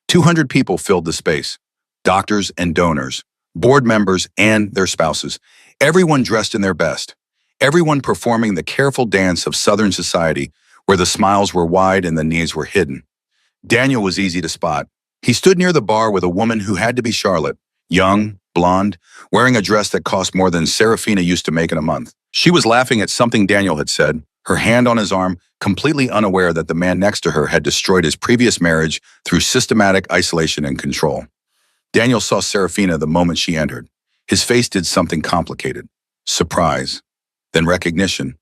200 people filled the space, doctors and donors, board members and their spouses, everyone dressed in their best, everyone performing the careful dance of Southern society where the smiles were wide and the knees were hidden. Daniel was easy to spot. He stood near the bar with a woman who had to be Charlotte, young, blonde, wearing a dress that cost more than Serafina used to make in a month. She was laughing at something Daniel had said, her hand on his arm, completely unaware that the man next to her had destroyed his previous marriage through systematic isolation and control. Daniel saw Serafina the moment she entered. His face did something complicated. Surprise, then recognition,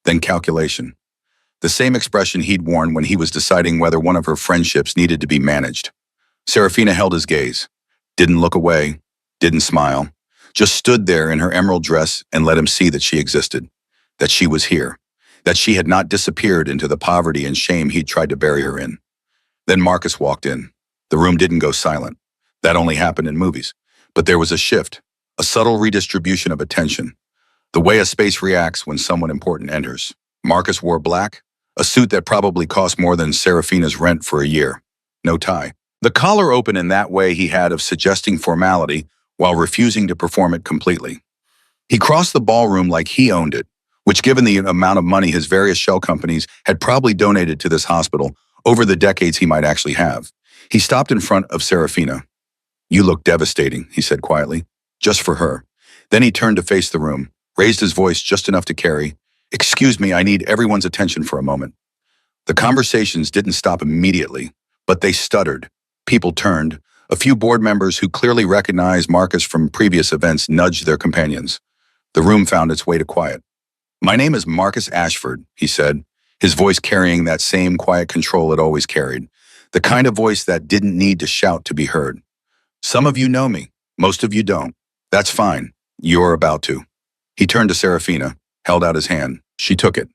then calculation. The same expression he'd worn when he was deciding whether one of her friendships needed to be managed. Serafina held his gaze, didn't look away, didn't smile, just stood there in her emerald dress and let him see that she existed, that she was here, that she had not disappeared into the poverty and shame he'd tried to bury her in. Then Marcus walked in. The room didn't go silent. That only happened in movies. But there was a shift, a subtle redistribution of attention, the way a space reacts when someone important enters. Marcus wore black, a suit that probably cost more than Serafina's rent for a year. No tie. The collar open in that way he had of suggesting formality while refusing to perform it completely. He crossed the ballroom like he owned it, which given the amount of money his various shell companies had probably donated to this hospital over the decades he might actually have. He stopped in front of Serafina. You look devastating, he said quietly, just for her. Then he turned to face the room, raised his voice just enough to carry, Excuse me, I need everyone's attention for a moment. The conversations didn't stop immediately, but they stuttered. People turned. A few board members who clearly recognized Marcus from previous events nudged their companions. The room found its way to quiet. My name is Marcus Ashford, he said, his voice carrying that same quiet control it always carried, the kind of voice that didn't need to shout to be heard. Some of you know me, most of you don't. That's fine. You're about to. He turned to Serafina, held out his hand. She took it.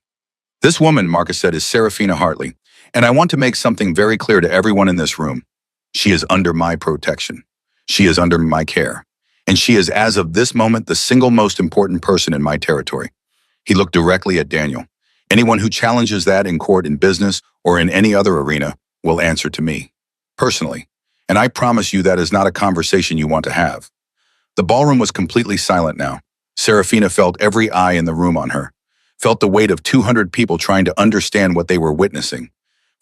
This woman, Marcus said, is Serafina Hartley, and I want to make something very clear to everyone in this room. She is under my protection. She is under my care. and she is, as of this moment, the single most important person in my territory. He looked directly at Daniel. Anyone who challenges that in court, in business, or in any other arena will answer to me, personally. And I promise you that is not a conversation you want to have. The ballroom was completely silent now. Serafina felt every eye in the room on her, felt the weight of 200 people trying to understand what they were witnessing,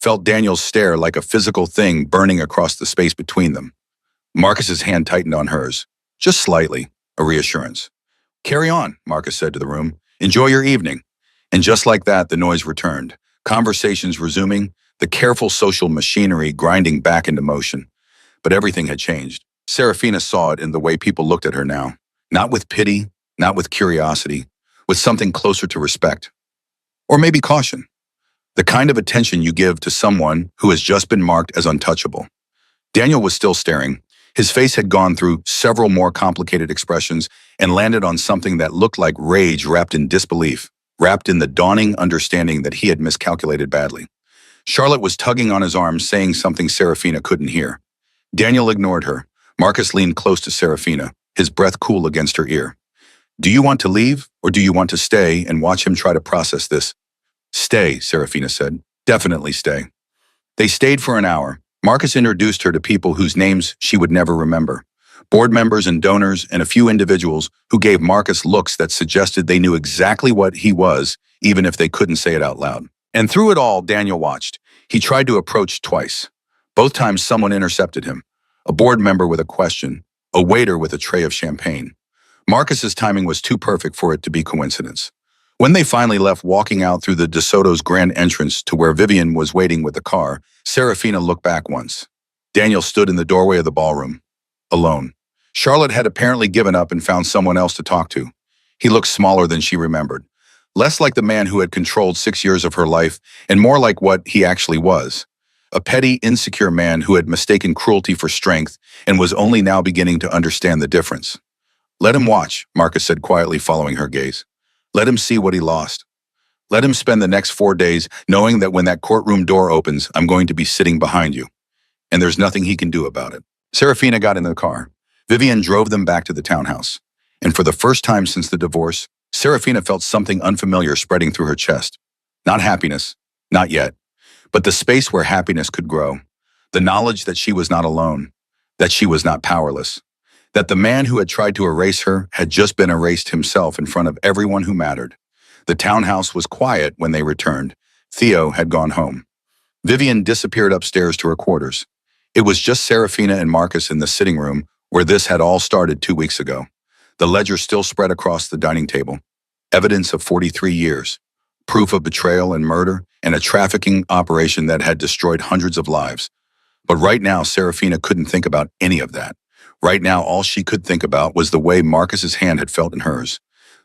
felt Daniel's stare like a physical thing burning across the space between them. Marcus's hand tightened on hers, just slightly, a reassurance. "Carry on," Marcus said to the room. "Enjoy your evening." And just like that, the noise returned, conversations resuming, the careful social machinery grinding back into motion. But everything had changed. Serafina saw it in the way people looked at her now. Not with pity, not with curiosity, with something closer to respect. Or maybe caution. The kind of attention you give to someone who has just been marked as untouchable. Daniel was still staring. His face had gone through several more complicated expressions and landed on something that looked like rage wrapped in disbelief, wrapped in the dawning understanding that he had miscalculated badly. Charlotte was tugging on his arm, saying something Serafina couldn't hear. Daniel ignored her. Marcus leaned close to Serafina, his breath cool against her ear. "Do you want to leave, or do you want to stay and watch him try to process this?" "Stay," Serafina said. "Definitely stay." They stayed for an hour. Marcus introduced her to people whose names she would never remember. Board members and donors and a few individuals who gave Marcus looks that suggested they knew exactly what he was, even if they couldn't say it out loud. And through it all, Daniel watched. He tried to approach twice. Both times someone intercepted him. A board member with a question, a waiter with a tray of champagne. Marcus's timing was too perfect for it to be coincidence. When they finally left, walking out through the De Soto's grand entrance to where Vivian was waiting with the car, Serafina looked back once. Daniel stood in the doorway of the ballroom, alone. Charlotte had apparently given up and found someone else to talk to. He looked smaller than she remembered. Less like the man who had controlled 6 years of her life, and more like what he actually was. A petty, insecure man who had mistaken cruelty for strength and was only now beginning to understand the difference. "Let him watch," Marcus said quietly, following her gaze. "Let him see what he lost. Let him spend the next 4 days knowing that when that courtroom door opens, I'm going to be sitting behind you. And there's nothing he can do about it." Serafina got in the car. Vivian drove them back to the townhouse. And for the first time since the divorce, Serafina felt something unfamiliar spreading through her chest. Not happiness, not yet, but the space where happiness could grow. The knowledge that she was not alone, that she was not powerless, that the man who had tried to erase her had just been erased himself in front of everyone who mattered. The townhouse was quiet when they returned. Theo had gone home. Vivian disappeared upstairs to her quarters. It was just Serafina and Marcus in the sitting room where this had all started 2 weeks ago. The ledger still spread across the dining table. Evidence of 43 years. Proof of betrayal and murder, and a trafficking operation that had destroyed hundreds of lives. But right now, Serafina couldn't think about any of that. Right now, all she could think about was the way Marcus's hand had felt in hers.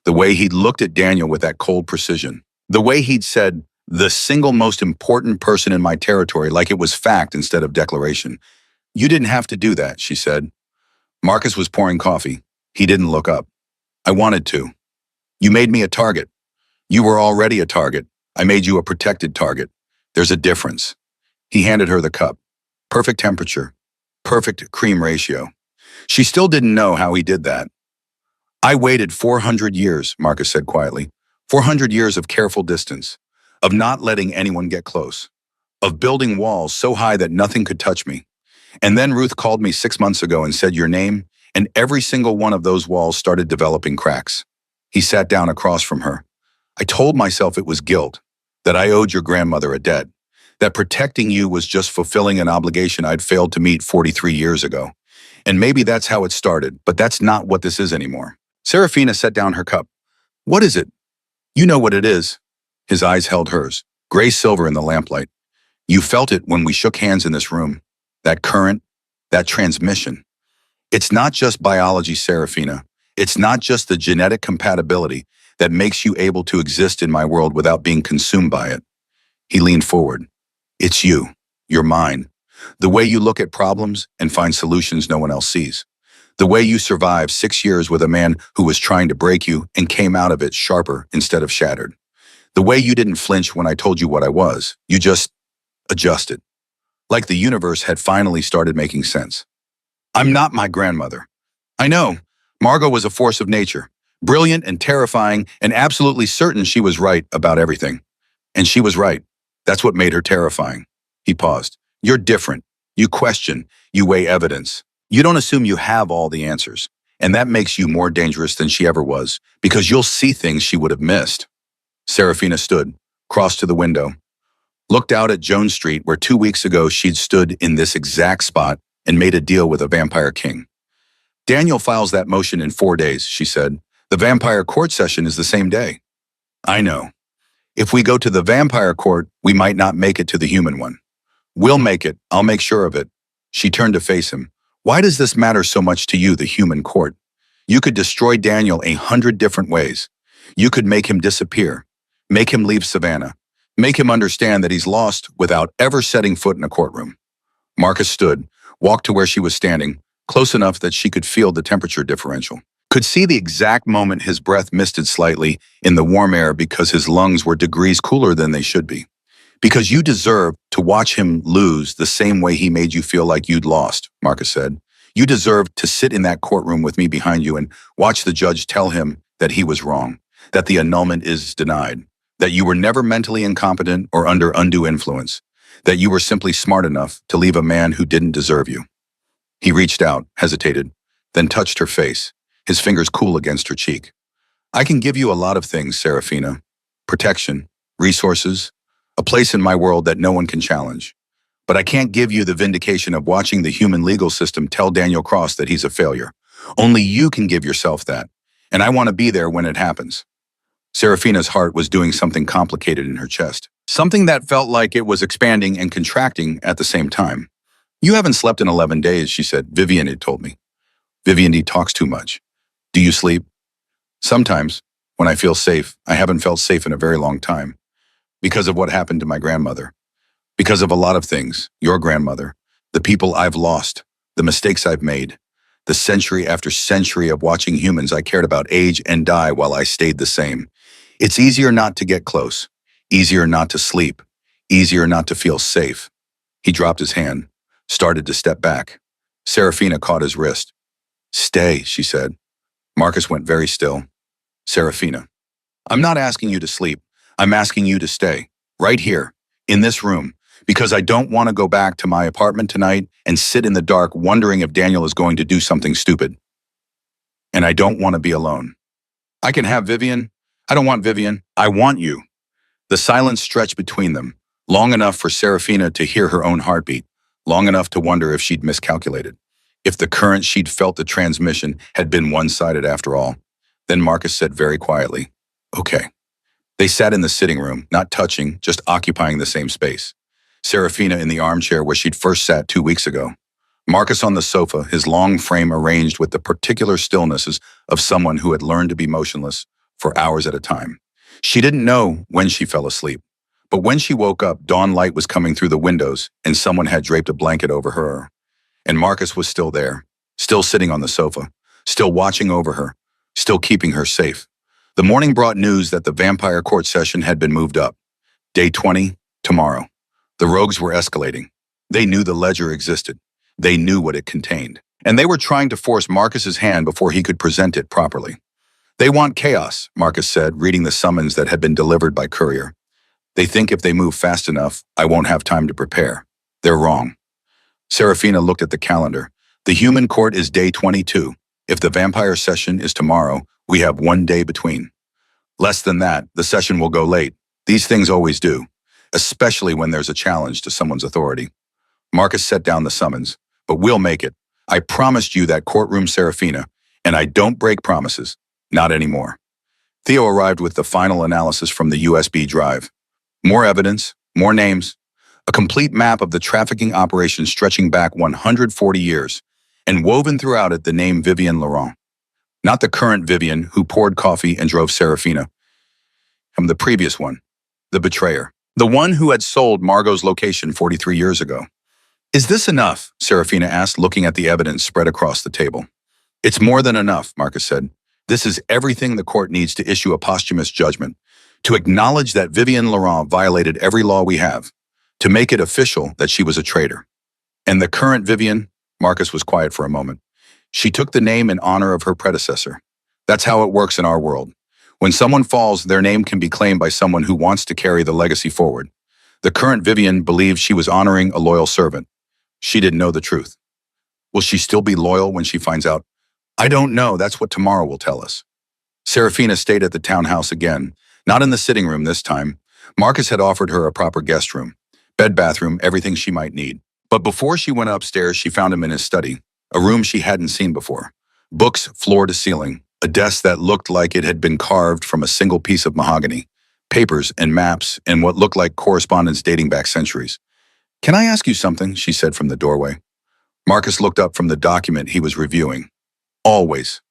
The way he'd looked at Daniel with that cold precision. The way he'd said, "The single most important person in my territory," like it was fact instead of declaration. "You didn't have to do that," she said. Marcus was pouring coffee. He didn't look up. "I wanted to. You made me a target. You were already a target. I made you a protected target. There's a difference." He handed her the cup. Perfect temperature. Perfect cream ratio. She still didn't know how he did that. "I waited 400 years, Marcus said quietly. 400 years of careful distance, of not letting anyone get close, of building walls so high that nothing could touch me. And then Ruth called me 6 months ago and said your name, and every single one of those walls started developing cracks." He sat down across from her. "I told myself it was guilt, that I owed your grandmother a debt, that protecting you was just fulfilling an obligation I'd failed to meet 43 years ago. And maybe that's how it started, but that's not what this is anymore." Serafina set down her cup. "What is it?" "You know what it is." His eyes held hers, gray silver in the lamplight. "You felt it when we shook hands in this room. That current, that transmission. It's not just biology, Serafina. It's not just the genetic compatibility that makes you able to exist in my world without being consumed by it." He leaned forward. "It's you. You're mine. The way you look at problems and find solutions no one else sees. The way you survived 6 years with a man who was trying to break you and came out of it sharper instead of shattered. The way you didn't flinch when I told you what I was. You just adjusted. Like the universe had finally started making sense. I'm not my grandmother. I know. Margot was a force of nature, brilliant and terrifying and absolutely certain she was right about everything. And she was right. That's what made her terrifying. He paused. You're different. You question. You weigh evidence. You don't assume you have all the answers. And that makes you more dangerous than she ever was, because you'll see things she would have missed. Serafina stood, crossed to the window, looked out at Jones Street where 2 weeks ago she'd stood in this exact spot and made a deal with a vampire king. Daniel files that motion in 4 days, she said. The vampire court session is the same day. I know. If we go to the vampire court, we might not make it to the human one. We'll make it. I'll make sure of it. She turned to face him. Why does this matter so much to you, the human court? You could destroy Daniel 100 different ways. You could make him disappear, make him leave Savannah, make him understand that he's lost without ever setting foot in a courtroom. Marcus stood, walked to where she was standing, close enough that she could feel the temperature differential. Could see the exact moment his breath misted slightly in the warm air because his lungs were degrees cooler than they should be. Because you deserve to watch him lose the same way he made you feel like you'd lost, Marcus said. You deserve to sit in that courtroom with me behind you and watch the judge tell him that he was wrong, that the annulment is denied, that you were never mentally incompetent or under undue influence, that you were simply smart enough to leave a man who didn't deserve you. He reached out, hesitated, then touched her face, his fingers cool against her cheek. I can give you a lot of things, Serafina. Protection, resources, a place in my world that no one can challenge. But I can't give you the vindication of watching the human legal system tell Daniel Cross that he's a failure. Only you can give yourself that, and I want to be there when it happens. Serafina's heart was doing something complicated in her chest, something that felt like it was expanding and contracting at the same time. You haven't slept in 11 days, she said. Vivian had told me. Vivian talks too much. Do you sleep? Sometimes, when I feel safe. I haven't felt safe in a very long time. Because of what happened to my grandmother. Because of a lot of things, your grandmother, the people I've lost, the mistakes I've made, the century after century of watching humans I cared about age and die while I stayed the same. It's easier not to get close, easier not to sleep, easier not to feel safe. He dropped his hand, started to step back. Serafina caught his wrist. Stay, she said. Marcus went very still. Serafina, I'm not asking you to sleep. I'm asking you to stay, right here, in this room, because I don't want to go back to my apartment tonight and sit in the dark wondering if Daniel is going to do something stupid. And I don't want to be alone. I can have Vivian. I don't want Vivian. I want you. The silence stretched between them, long enough for Serafina to hear her own heartbeat, long enough to wonder if she'd miscalculated, if the current she'd felt the transmission had been one-sided after all. Then Marcus said very quietly, okay. They sat in the sitting room, not touching, just occupying the same space. Serafina in the armchair where she'd first sat 2 weeks ago. Marcus on the sofa, his long frame arranged with the particular stillnesses of someone who had learned to be motionless for hours at a time. She didn't know when she fell asleep, but when she woke up, dawn light was coming through the windows and someone had draped a blanket over her. And Marcus was still there, still sitting on the sofa, still watching over her, still keeping her safe. The morning brought news that the vampire court session had been moved up. Day 20, tomorrow. The rogues were escalating. They knew the ledger existed. They knew what it contained. And they were trying to force Marcus's hand before he could present it properly. They want chaos, Marcus said, reading the summons that had been delivered by courier. They think if they move fast enough, I won't have time to prepare. They're wrong. Serafina looked at the calendar. The human court is day 22. If the vampire session is tomorrow, we have 1 day between. Less than that, the session will go late. These things always do, especially when there's a challenge to someone's authority. Marcus set down the summons, but we'll make it. I promised you that courtroom, Serafina, and I don't break promises. Not anymore. Theo arrived with the final analysis from the USB drive. More evidence, more names, a complete map of the trafficking operation stretching back 140 years, and woven throughout it the name Vivian Laurent. Not the current Vivian who poured coffee and drove Serafina. And the previous one, the betrayer. The one who had sold Margot's location 43 years ago. Is this enough? Serafina asked, looking at the evidence spread across the table. It's more than enough, Marcus said. This is everything the court needs to issue a posthumous judgment, to acknowledge that Vivian Laurent violated every law we have, to make it official that she was a traitor. And the current Vivian, Marcus was quiet for a moment. She took the name in honor of her predecessor. That's how it works in our world. When someone falls, their name can be claimed by someone who wants to carry the legacy forward. The current Vivian believed she was honoring a loyal servant. She didn't know the truth. Will she still be loyal when she finds out? I don't know. That's what tomorrow will tell us. Serafina stayed at the townhouse again, not in the sitting room this time. Marcus had offered her a proper guest room, bed, bathroom, everything she might need. But before she went upstairs, she found him in his study, a room she hadn't seen before. Books floor to ceiling, a desk that looked like it had been carved from a single piece of mahogany, papers and maps and what looked like correspondence dating back centuries. Can I ask you something? She said from the doorway. Marcus looked up from the document he was reviewing. Always.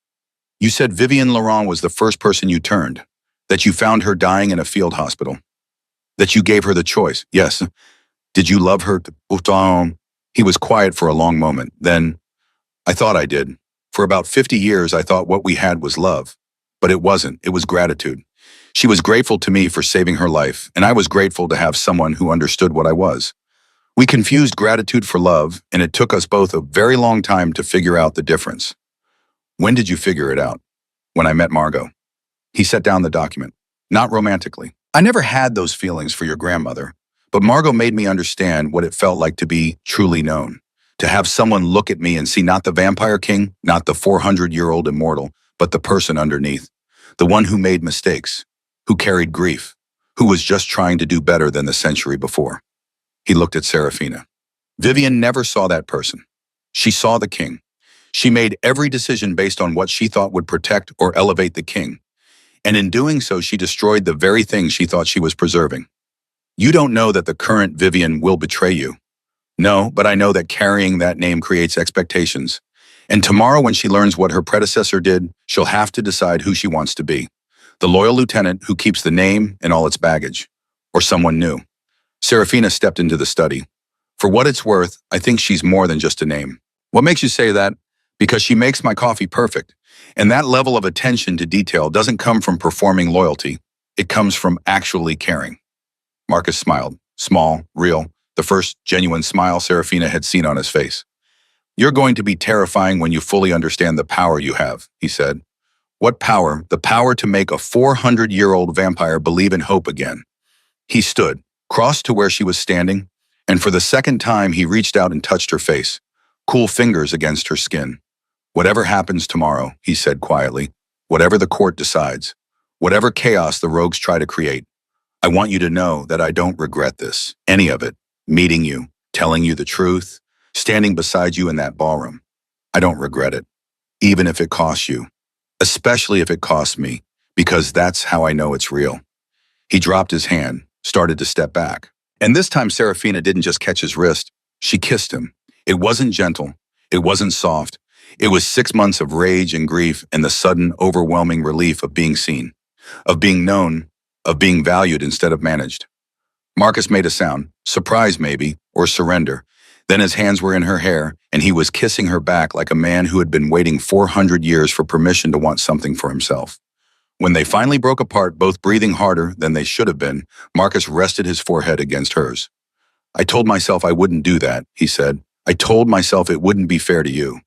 You said Vivian Laurent was the first person you turned, that you found her dying in a field hospital, that you gave her the choice. Yes. Did you love her? He was quiet for a long moment. Then, I thought I did. For about 50 years, I thought what we had was love. But it wasn't. It was gratitude. She was grateful to me for saving her life, and I was grateful to have someone who understood what I was. We confused gratitude for love, and it took us both a very long time to figure out the difference. When did you figure it out? When I met Margot. He set down the document. Not romantically. I never had those feelings for your grandmother, but Margot made me understand what it felt like to be truly known. To have someone look at me and see not the vampire king, not the 400-year-old immortal, but the person underneath. The one who made mistakes, who carried grief, who was just trying to do better than the century before. He looked at Serafina. Vivian never saw that person. She saw the king. She made every decision based on what she thought would protect or elevate the king. And in doing so, she destroyed the very thing she thought she was preserving. You don't know that the current Vivian will betray you. No, but I know that carrying that name creates expectations. And tomorrow when she learns what her predecessor did, she'll have to decide who she wants to be. The loyal lieutenant who keeps the name and all its baggage. Or someone new. Serafina stepped into the study. For what it's worth, I think she's more than just a name. What makes you say that? Because she makes my coffee perfect. And that level of attention to detail doesn't come from performing loyalty. It comes from actually caring. Marcus smiled. Small, real, the first genuine smile Serafina had seen on his face. You're going to be terrifying when you fully understand the power you have, he said. What power? The power to make a 400-year-old vampire believe in hope again. He stood, crossed to where she was standing, and for the second time he reached out and touched her face, cool fingers against her skin. Whatever happens tomorrow, he said quietly, whatever the court decides, whatever chaos the rogues try to create, I want you to know that I don't regret this, any of it, meeting you, telling you the truth, standing beside you in that ballroom. I don't regret it, even if it costs you, especially if it costs me, because that's how I know it's real. He dropped his hand, started to step back. And this time Serafina didn't just catch his wrist, she kissed him. It wasn't gentle, it wasn't soft. It was 6 months of rage and grief and the sudden, overwhelming relief of being seen, of being known, of being valued instead of managed. Marcus made a sound, surprise maybe, or surrender. Then his hands were in her hair, and he was kissing her back like a man who had been waiting 400 years for permission to want something for himself. When they finally broke apart, both breathing harder than they should have been, Marcus rested his forehead against hers. I told myself I wouldn't do that, he said. I told myself it wouldn't be fair to you.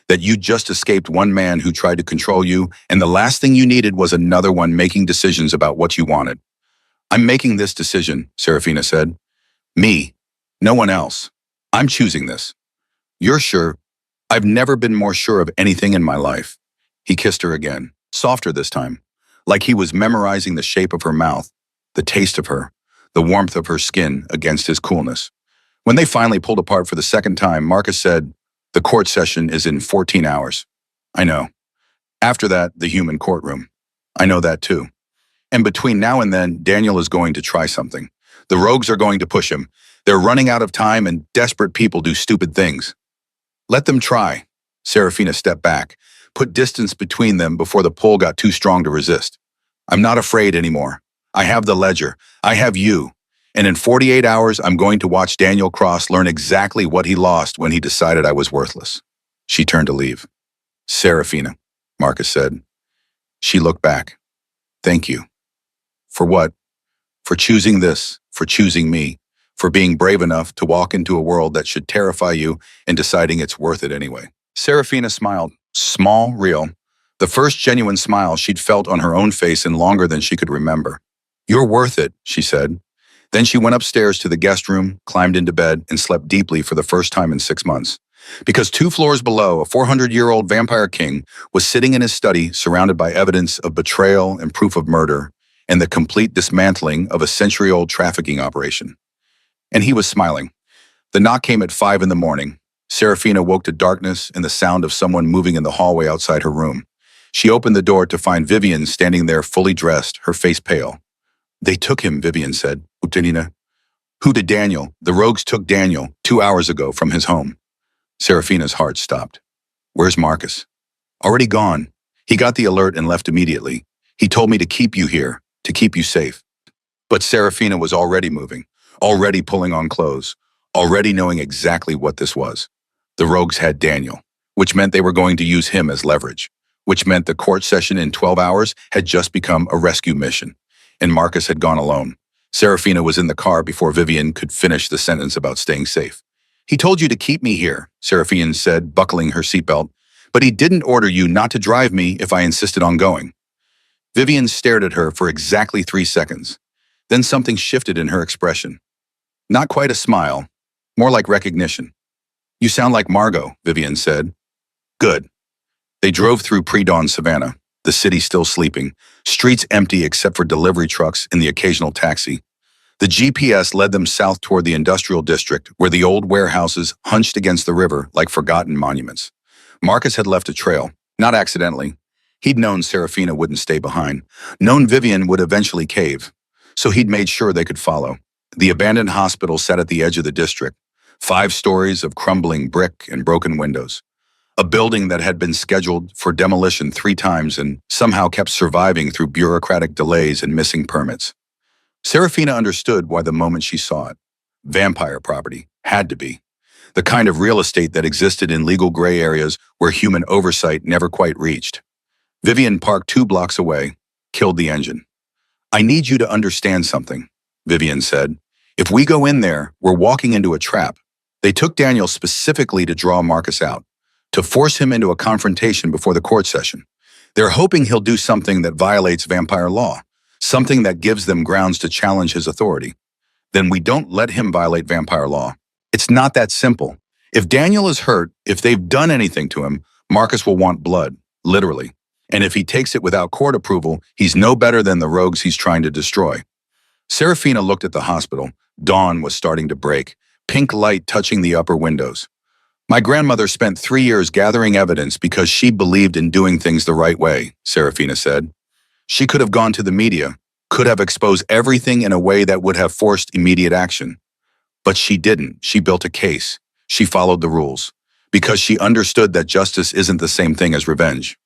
That you just escaped one man who tried to control you, and the last thing you needed was another one making decisions about what you wanted. I'm making this decision, Serafina said. Me, no one else. I'm choosing this. You're sure? I've never been more sure of anything in my life. He kissed her again, softer this time, like he was memorizing the shape of her mouth, the taste of her, the warmth of her skin against his coolness. When they finally pulled apart for the second time, Marcus said, the court session is in 14 hours. I know. After that, the human courtroom. I know that too. And between now and then, Daniel is going to try something. The rogues are going to push him. They're running out of time and desperate people do stupid things. Let them try. Serafina stepped back, put distance between them before the pull got too strong to resist. I'm not afraid anymore. I have the ledger. I have you. And in 48 hours, I'm going to watch Daniel Cross learn exactly what he lost when he decided I was worthless. She turned to leave. Serafina, Marcus said. She looked back. Thank you. For what? For choosing this, for choosing me, for being brave enough to walk into a world that should terrify you and deciding it's worth it anyway. Serafina smiled, Small, real. The first genuine smile she'd felt on her own face in longer than she could remember. "You're worth it," she said. Then she went upstairs to the guest room, climbed into bed, and slept deeply for the first time in 6 months. Because 2 floors below, a 400-year-old vampire king was sitting in his study surrounded by evidence of betrayal and proof of murder and the complete dismantling of a century-old trafficking operation. And he was smiling. The knock came at 5 in the morning. Serafina woke to darkness and the sound of someone moving in the hallway outside her room. She opened the door to find Vivian standing there fully dressed, her face pale. "They took him," Vivian said. "Utanina." "Who did Daniel? The rogues took Daniel 2 hours ago from his home." Serafina's heart stopped. "Where's Marcus?" "Already gone. He got the alert and left immediately. He told me to keep you here, to keep you safe." But Serafina was already moving, already pulling on clothes, already knowing exactly what this was. The rogues had Daniel, which meant they were going to use him as leverage, which meant the court session in 12 hours had just become a rescue mission, and Marcus had gone alone. Serafina was in the car before Vivian could finish the sentence about staying safe. "He told you to keep me here," Serafina said, buckling her seatbelt, "but he didn't order you not to drive me if I insisted on going." Vivian stared at her for exactly 3 seconds. Then something shifted in her expression. Not quite a smile, more like recognition. "You sound like Margot," Vivian said. "Good." They drove through pre-dawn Savannah, the city still sleeping, streets empty except for delivery trucks and the occasional taxi. The GPS led them south toward the industrial district, where the old warehouses hunched against the river like forgotten monuments. Marcus had left a trail, not accidentally. He'd known Serafina wouldn't stay behind, known Vivian would eventually cave, so he'd made sure they could follow. The abandoned hospital sat at the edge of the district, 5 stories of crumbling brick and broken windows. A building that had been scheduled for demolition 3 times and somehow kept surviving through bureaucratic delays and missing permits. Serafina understood why the moment she saw it. Vampire property. Had to be. The kind of real estate that existed in legal gray areas where human oversight never quite reached. Vivian parked 2 blocks away, killed the engine. "I need you to understand something," Vivian said. "If we go in there, we're walking into a trap. They took Daniel specifically to draw Marcus out, to force him into a confrontation before the court session. They're hoping he'll do something that violates vampire law, something that gives them grounds to challenge his authority. Then we don't let him violate vampire law. It's not that simple. If Daniel is hurt, if they've done anything to him, Marcus will want blood, literally. And if he takes it without court approval, he's no better than the rogues he's trying to destroy." Serafina looked at the hospital. Dawn was starting to break, pink light touching the upper windows. "My grandmother spent 3 years gathering evidence because she believed in doing things the right way," Serafina said. "She could have gone to the media, could have exposed everything in a way that would have forced immediate action. But she didn't. She built a case. She followed the rules. Because she understood that justice isn't the same thing as revenge."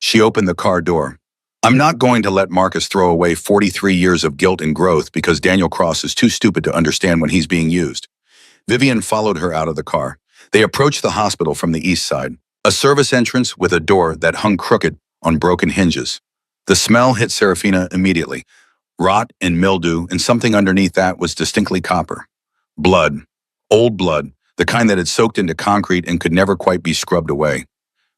She opened the car door. "I'm not going to let Marcus throw away 43 years of guilt and growth because Daniel Cross is too stupid to understand when he's being used." Vivian followed her out of the car. They approached the hospital from the east side, a service entrance with a door that hung crooked on broken hinges. The smell hit Serafina immediately. Rot and mildew, and something underneath that was distinctly copper. Blood. Old blood, the kind that had soaked into concrete and could never quite be scrubbed away.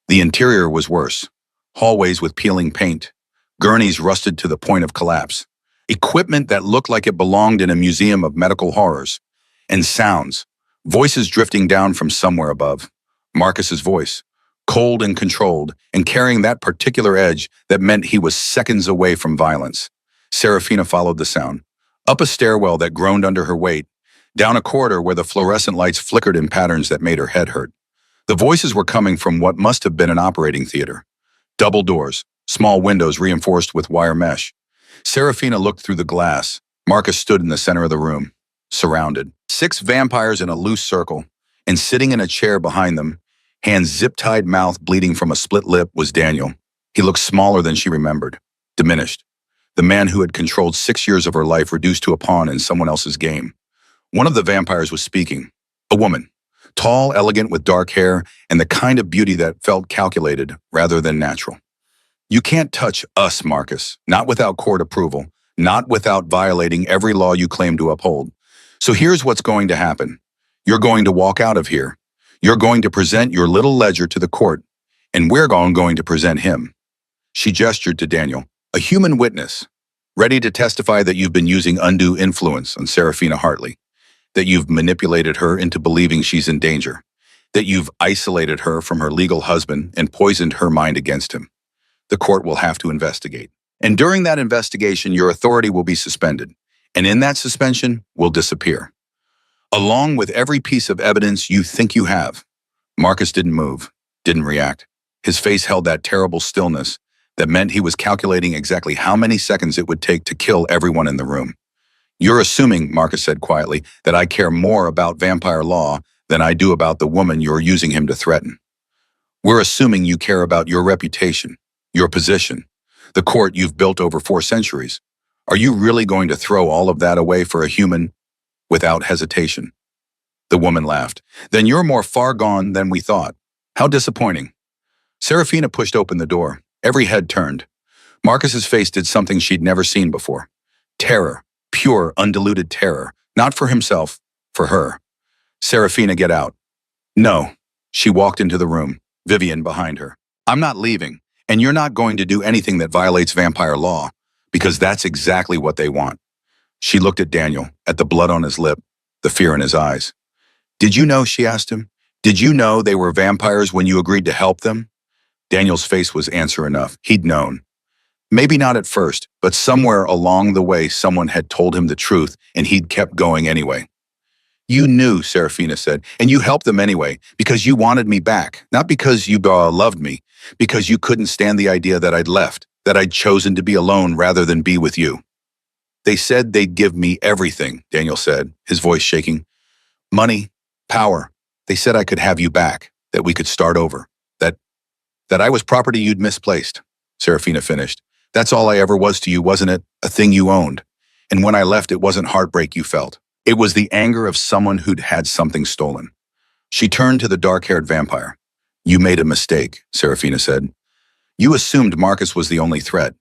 The interior was worse. Hallways with peeling paint. Gurneys rusted to the point of collapse. Equipment that looked like it belonged in a museum of medical horrors. And sounds. Voices drifting down from somewhere above. Marcus's voice. Cold and controlled, and carrying that particular edge that meant he was seconds away from violence. Serafina followed the sound. Up a stairwell that groaned under her weight. Down a corridor where the fluorescent lights flickered in patterns that made her head hurt. The voices were coming from what must have been an operating theater. Double doors, small windows reinforced with wire mesh. Serafina looked through the glass. Marcus stood in the center of the room, surrounded. 6 vampires in a loose circle, and sitting in a chair behind them, hands zip-tied, mouth bleeding from a split lip, was Daniel. He looked smaller than she remembered, diminished. The man who had controlled 6 years of her life reduced to a pawn in someone else's game. One of the vampires was speaking. A woman. Tall, elegant, with dark hair, and the kind of beauty that felt calculated rather than natural. "You can't touch us, Marcus, not without court approval, not without violating every law you claim to uphold. So here's what's going to happen. You're going to walk out of here. You're going to present your little ledger to the court. and we're going to present him. She gestured to Daniel, a human witness, ready to testify that you've been using undue influence on Serafina Hartley, that you've manipulated her into believing she's in danger, that you've isolated her from her legal husband and poisoned her mind against him. The court will have to investigate. And during that investigation, your authority will be suspended, and in that suspension will disappear, along with every piece of evidence you think you have. Marcus didn't move, didn't react. His face held that terrible stillness that meant he was calculating exactly how many seconds it would take to kill everyone in the room. You're assuming, Marcus said quietly, that I care more about vampire law than I do about the woman you're using him to threaten. We're assuming you care about your reputation, your position, the court you've built over 4 centuries. Are you really going to throw all of that away for a human without hesitation? The woman laughed. Then you're more far gone than we thought. How disappointing. Serafina pushed open the door. Every head turned. Marcus's face did something she'd never seen before. Terror, pure, undiluted terror. Not for himself, for her. Serafina, get out. No. She walked into the room, Vivian behind her. I'm not leaving, and you're not going to do anything that violates vampire law, because that's exactly what they want. She looked at Daniel, at the blood on his lip, the fear in his eyes. Did you know, she asked him, did you know they were vampires when you agreed to help them? Daniel's face was answer enough. He'd known. Maybe not at first, but somewhere along the way someone had told him the truth, and he'd kept going anyway. You knew, Serafina said, and you helped them anyway, because you wanted me back, not because you loved me, because you couldn't stand the idea that I'd left, that I'd chosen to be alone rather than be with you. They said they'd give me everything, Daniel said, his voice shaking. Money, power. They said I could have you back, that we could start over, that I was property you'd misplaced, Serafina finished. That's all I ever was to you, wasn't it? A thing you owned. And when I left, it wasn't heartbreak you felt. It was the anger of someone who'd had something stolen. She turned to the dark-haired vampire. You made a mistake, Serafina said. You assumed Marcus was the only threat,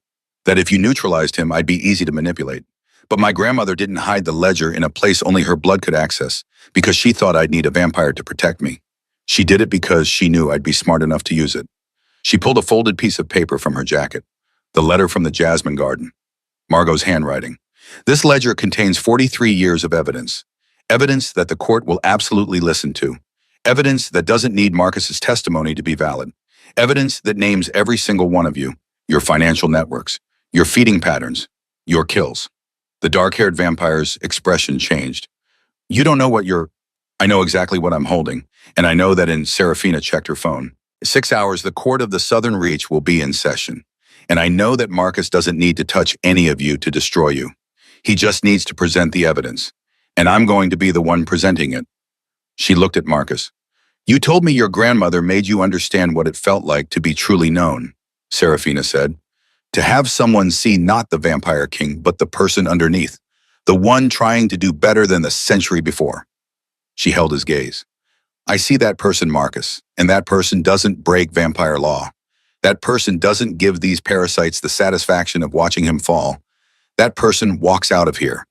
that if you neutralized him, I'd be easy to manipulate. But my grandmother didn't hide the ledger in a place only her blood could access, because she thought I'd need a vampire to protect me. She did it because she knew I'd be smart enough to use it. She pulled a folded piece of paper from her jacket, the letter from the Jasmine Garden, Margot's handwriting. This ledger contains 43 years of evidence. Evidence that the court will absolutely listen to. Evidence that doesn't need Marcus's testimony to be valid. Evidence that names every single one of you, your financial networks, your feeding patterns, your kills. The dark-haired vampire's expression changed. You don't know what you're... I know exactly what I'm holding, and I know that Serafina checked her phone. 6 hours, the Court of the Southern Reach will be in session. And I know that Marcus doesn't need to touch any of you to destroy you. He just needs to present the evidence. And I'm going to be the one presenting it. She looked at Marcus. You told me your grandmother made you understand what it felt like to be truly known, Serafina said. To have someone see not the vampire king, but the person underneath. The one trying to do better than the century before. She held his gaze. I see that person, Marcus, and that person doesn't break vampire law. That person doesn't give these parasites the satisfaction of watching him fall. That person walks out of here,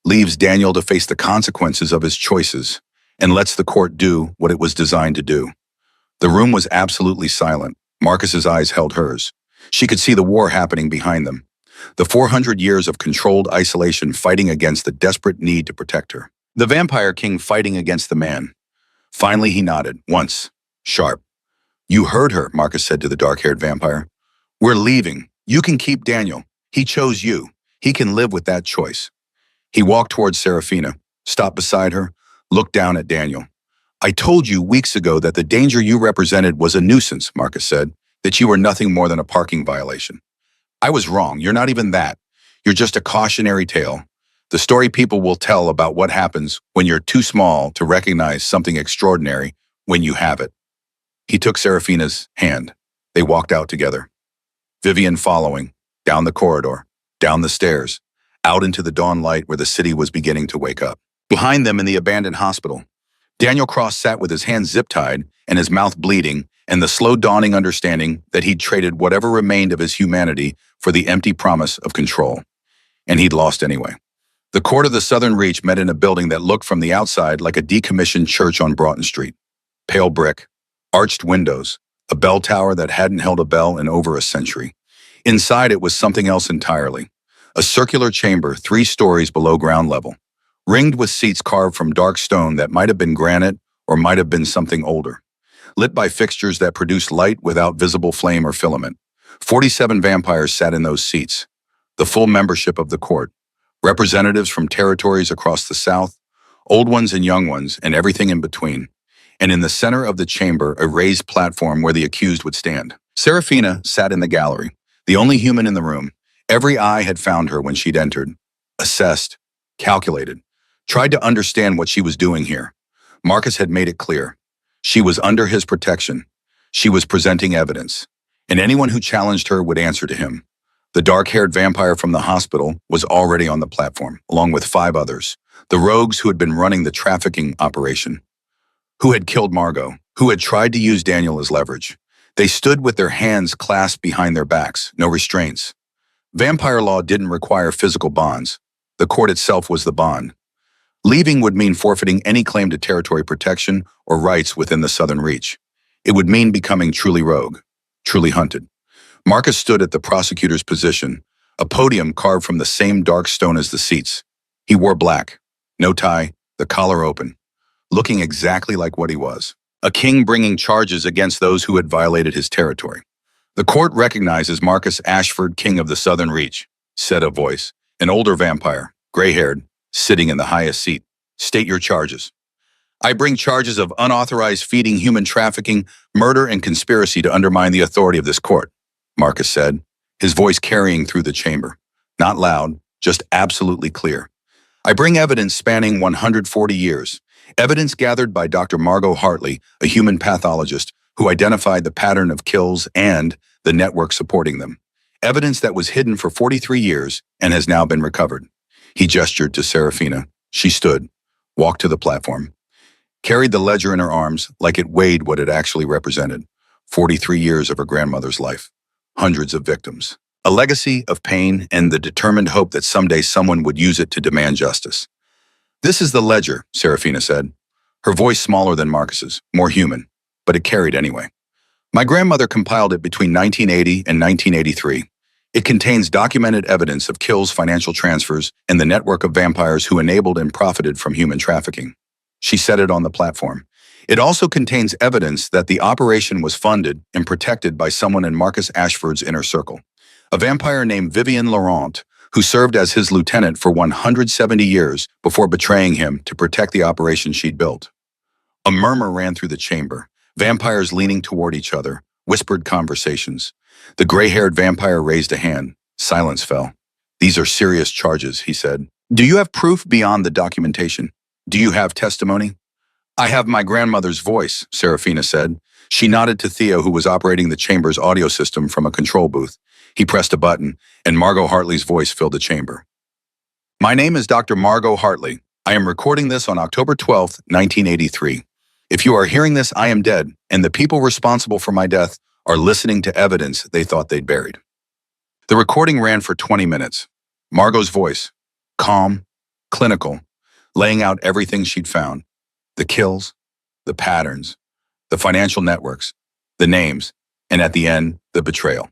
leaves Daniel to face the consequences of his choices, and lets the court do what it was designed to do. The room was absolutely silent. Marcus's eyes held hers. She could see the war happening behind them. The 400 years of controlled isolation fighting against the desperate need to protect her. The vampire king fighting against the man. Finally, he nodded, once, sharp. You heard her, Marcus said to the dark-haired vampire. We're leaving. You can keep Daniel. He chose you. He can live with that choice. He walked towards Serafina, stopped beside her, looked down at Daniel. I told you weeks ago that the danger you represented was a nuisance, Marcus said, that you were nothing more than a parking violation. I was wrong. You're not even that. You're just a cautionary tale. The story people will tell about what happens when you're too small to recognize something extraordinary when you have it. He took Serafina's hand. They walked out together. Vivian following, down the corridor, down the stairs, out into the dawn light where the city was beginning to wake up. Behind them in the abandoned hospital, Daniel Cross sat with his hands zip-tied and his mouth bleeding and the slow dawning understanding that he'd traded whatever remained of his humanity for the empty promise of control. And he'd lost anyway. The Court of the Southern Reach met in a building that looked from the outside like a decommissioned church on Broughton Street. Pale brick, arched windows, a bell tower that hadn't held a bell in over a century. Inside it was something else entirely. A circular chamber 3 stories below ground level, ringed with seats carved from dark stone that might have been granite or might have been something older, lit by fixtures that produced light without visible flame or filament. 47 vampires sat in those seats, the full membership of the court, representatives from territories across the South, old ones and young ones, and everything in between. And in the center of the chamber, a raised platform where the accused would stand. Serafina sat in the gallery, the only human in the room. Every eye had found her when she'd entered, assessed, calculated, tried to understand what she was doing here. Marcus had made it clear. She was under his protection. She was presenting evidence, and anyone who challenged her would answer to him. The dark-haired vampire from the hospital was already on the platform, along with 5 others, the rogues who had been running the trafficking operation, who had killed Margot, who had tried to use Daniel as leverage. They stood with their hands clasped behind their backs, no restraints. Vampire law didn't require physical bonds. The court itself was the bond. Leaving would mean forfeiting any claim to territory protection or rights within the Southern Reach. It would mean becoming truly rogue, truly hunted. Marcus stood at the prosecutor's position, a podium carved from the same dark stone as the seats. He wore black, no tie, the collar open, looking exactly like what he was, a king bringing charges against those who had violated his territory. The court recognizes Marcus Ashford, king of the Southern Reach, said a voice, an older vampire, gray-haired, sitting in the highest seat. State your charges. I bring charges of unauthorized feeding, human trafficking, murder, and conspiracy to undermine the authority of this court, Marcus said, his voice carrying through the chamber. Not loud, just absolutely clear. I bring evidence spanning 140 years, evidence gathered by Dr. Margot Hartley, a human pathologist, who identified the pattern of kills and the network supporting them. Evidence that was hidden for 43 years and has now been recovered. He gestured to Serafina. She stood, walked to the platform, carried the ledger in her arms like it weighed what it actually represented. 43 years of her grandmother's life. Hundreds of victims. A legacy of pain and the determined hope that someday someone would use it to demand justice. This is the ledger, Serafina said, her voice smaller than Marcus's, more human, but it carried anyway. My grandmother compiled it between 1980 and 1983. It contains documented evidence of kills, financial transfers, and the network of vampires who enabled and profited from human trafficking. She said it on the platform. It also contains evidence that the operation was funded and protected by someone in Marcus Ashford's inner circle, a vampire named Vivian Laurent, who served as his lieutenant for 170 years before betraying him to protect the operation she'd built. A murmur ran through the chamber, vampires leaning toward each other, whispered conversations. The gray-haired vampire raised a hand. Silence fell. These are serious charges, he said. Do you have proof beyond the documentation? Do you have testimony? I have my grandmother's voice, Serafina said. She nodded to Theo, who was operating the chamber's audio system from a control booth. He pressed a button, and Margot Hartley's voice filled the chamber. My name is Dr. Margot Hartley. I am recording this on October 12th, 1983. If you are hearing this, I am dead, and the people responsible for my death are listening to evidence they thought they'd buried. The recording ran for 20 minutes. Margot's voice, calm, clinical, laying out everything she'd found. The kills, the patterns, the financial networks, the names, and at the end, the betrayal.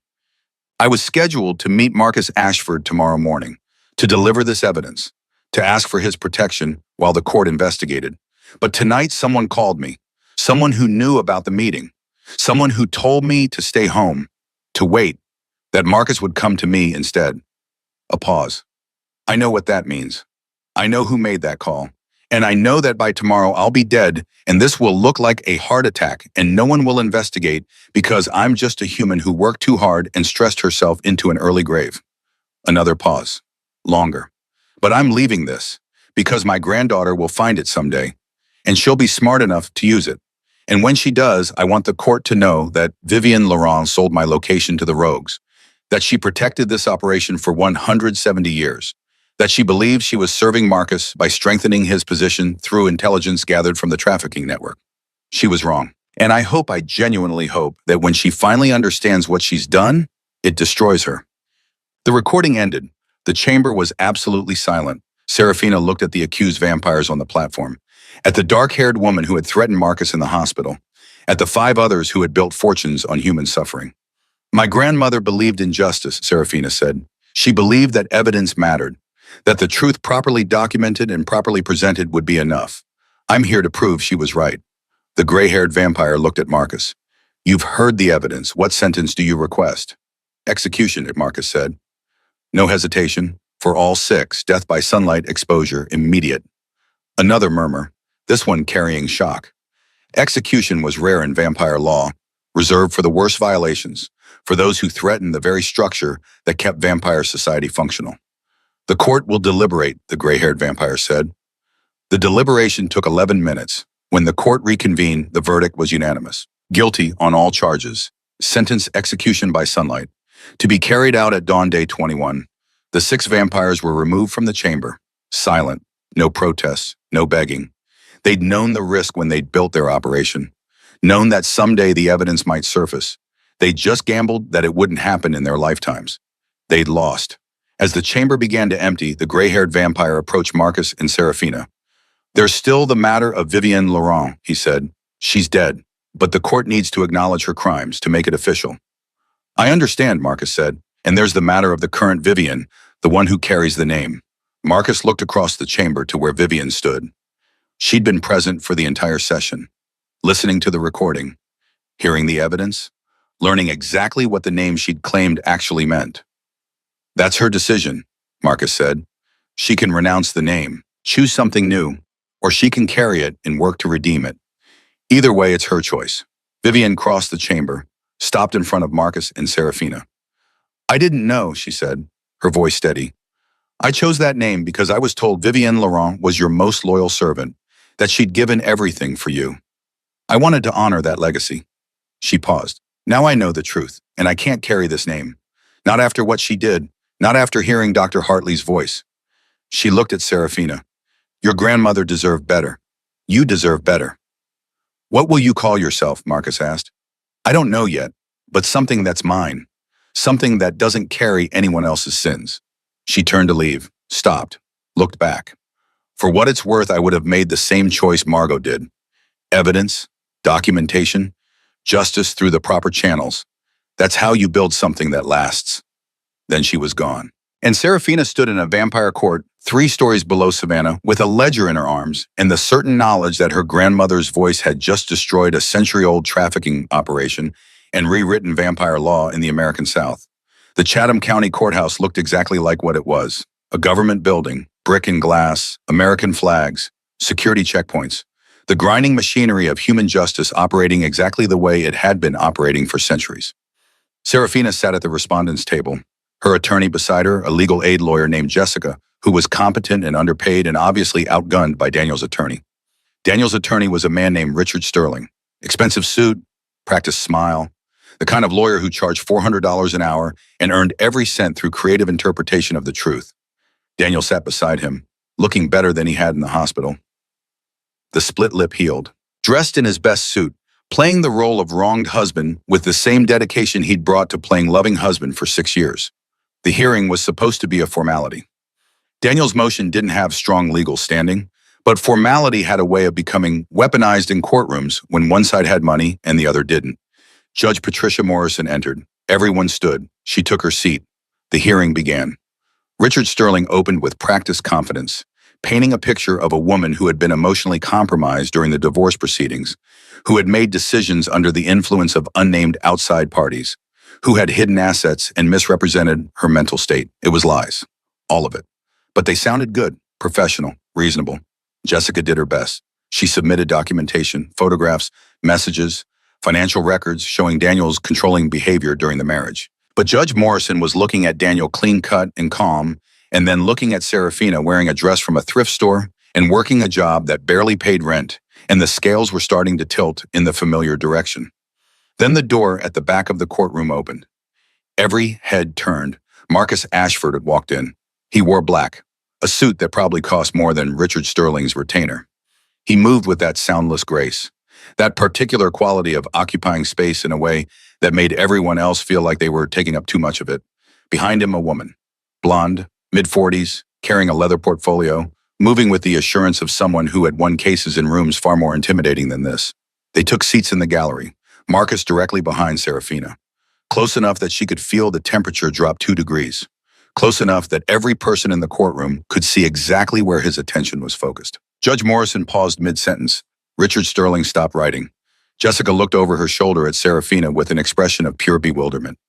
I was scheduled to meet Marcus Ashford tomorrow morning, to deliver this evidence, to ask for his protection while the court investigated. But tonight someone called me, someone who knew about the meeting, someone who told me to stay home, to wait, that Marcus would come to me instead. A pause. I know what that means. I know who made that call. And I know that by tomorrow I'll be dead, and this will look like a heart attack, and no one will investigate because I'm just a human who worked too hard and stressed herself into an early grave. Another pause. Longer. But I'm leaving this because my granddaughter will find it someday, and she'll be smart enough to use it. And when she does, I want the court to know that Vivian Laurent sold my location to the rogues, that she protected this operation for 170 years, that she believed she was serving Marcus by strengthening his position through intelligence gathered from the trafficking network. She was wrong. And I genuinely hope, that when she finally understands what she's done, it destroys her. The recording ended. The chamber was absolutely silent. Serafina looked at the accused vampires on the platform, at the dark-haired woman who had threatened Marcus in the hospital, at the 5 others who had built fortunes on human suffering. My grandmother believed in justice, Serafina said. She believed that evidence mattered, that the truth properly documented and properly presented would be enough. I'm here to prove she was right. The gray-haired vampire looked at Marcus. You've heard the evidence. What sentence do you request? Execution, Marcus said. No hesitation. For all 6, death by sunlight exposure, immediate. Another murmur, this one carrying shock. Execution was rare in vampire law, reserved for the worst violations, for those who threatened the very structure that kept vampire society functional. The court will deliberate, the gray-haired vampire said. The deliberation took 11 minutes. When the court reconvened, the verdict was unanimous. Guilty on all charges. Sentence execution by sunlight. To be carried out at dawn day 21. The 6 vampires were removed from the chamber. Silent. No protests. No begging. They'd known the risk when they'd built their operation. Known that someday the evidence might surface. They'd just gambled that it wouldn't happen in their lifetimes. They'd lost. As the chamber began to empty, the gray-haired vampire approached Marcus and Serafina. There's still the matter of Vivienne Laurent, he said. She's dead, but the court needs to acknowledge her crimes to make it official. I understand, Marcus said, and there's the matter of the current Vivienne, the one who carries the name. Marcus looked across the chamber to where Vivienne stood. She'd been present for the entire session, listening to the recording, hearing the evidence, learning exactly what the name she'd claimed actually meant. That's her decision, Marcus said. She can renounce the name, choose something new, or she can carry it and work to redeem it. Either way, it's her choice. Vivienne crossed the chamber, stopped in front of Marcus and Serafina. I didn't know, she said, her voice steady. I chose that name because I was told Vivienne Laurent was your most loyal servant, that she'd given everything for you. I wanted to honor that legacy. She paused. Now I know the truth, and I can't carry this name. Not after what she did, not after hearing Dr. Hartley's voice. She looked at Serafina. Your grandmother deserved better. You deserve better. What will you call yourself? Marcus asked. I don't know yet, but something that's mine. Something that doesn't carry anyone else's sins. She turned to leave, stopped, looked back. For what it's worth, I would have made the same choice Margot did. Evidence, documentation, justice through the proper channels. That's how you build something that lasts. Then she was gone. And Serafina stood in a vampire court 3 stories below Savannah with a ledger in her arms and the certain knowledge that her grandmother's voice had just destroyed a century-old trafficking operation and rewritten vampire law in the American South. The Chatham County Courthouse looked exactly like what it was. A government building, brick and glass, American flags, security checkpoints. The grinding machinery of human justice operating exactly the way it had been operating for centuries. Serafina sat at the respondent's table. Her attorney beside her, a legal aid lawyer named Jessica, who was competent and underpaid and obviously outgunned by Daniel's attorney. Daniel's attorney was a man named Richard Sterling. Expensive suit, practiced smile, the kind of lawyer who charged $400 an hour and earned every cent through creative interpretation of the truth. Daniel sat beside him, looking better than he had in the hospital. The split lip healed. Dressed in his best suit, playing the role of wronged husband with the same dedication he'd brought to playing loving husband for 6 years. The hearing was supposed to be a formality. Daniel's motion didn't have strong legal standing, but formality had a way of becoming weaponized in courtrooms when one side had money and the other didn't. Judge Patricia Morrison entered. Everyone stood. She took her seat. The hearing began. Richard Sterling opened with practiced confidence, painting a picture of a woman who had been emotionally compromised during the divorce proceedings, who had made decisions under the influence of unnamed outside parties, who had hidden assets and misrepresented her mental state. It was lies. All of it. But they sounded good, professional, reasonable. Jessica did her best. She submitted documentation, photographs, messages, financial records showing Daniel's controlling behavior during the marriage. But Judge Morrison was looking at Daniel clean-cut and calm, and then looking at Serafina wearing a dress from a thrift store and working a job that barely paid rent, and the scales were starting to tilt in the familiar direction. Then the door at the back of the courtroom opened. Every head turned. Marcus Ashford had walked in. He wore black, a suit that probably cost more than Richard Sterling's retainer. He moved with that soundless grace, that particular quality of occupying space in a way that made everyone else feel like they were taking up too much of it. Behind him, a woman, blonde, mid-40s, carrying a leather portfolio, moving with the assurance of someone who had won cases in rooms far more intimidating than this. They took seats in the gallery, Marcus directly behind Serafina, close enough that she could feel the temperature drop 2 degrees, close enough that every person in the courtroom could see exactly where his attention was focused. Judge Morrison paused mid-sentence. Richard Sterling stopped writing. Jessica looked over her shoulder at Serafina with an expression of pure bewilderment.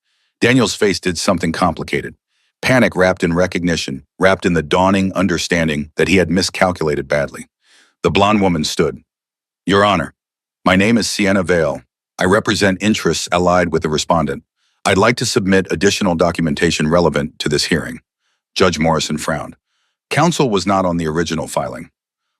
Daniel's face did something complicated. Panic wrapped in recognition, wrapped in the dawning understanding that he had miscalculated badly. The blonde woman stood. Your Honor, my name is Sienna Vale. I represent interests allied with the respondent. I'd like to submit additional documentation relevant to this hearing. Judge Morrison frowned. Counsel was not on the original filing.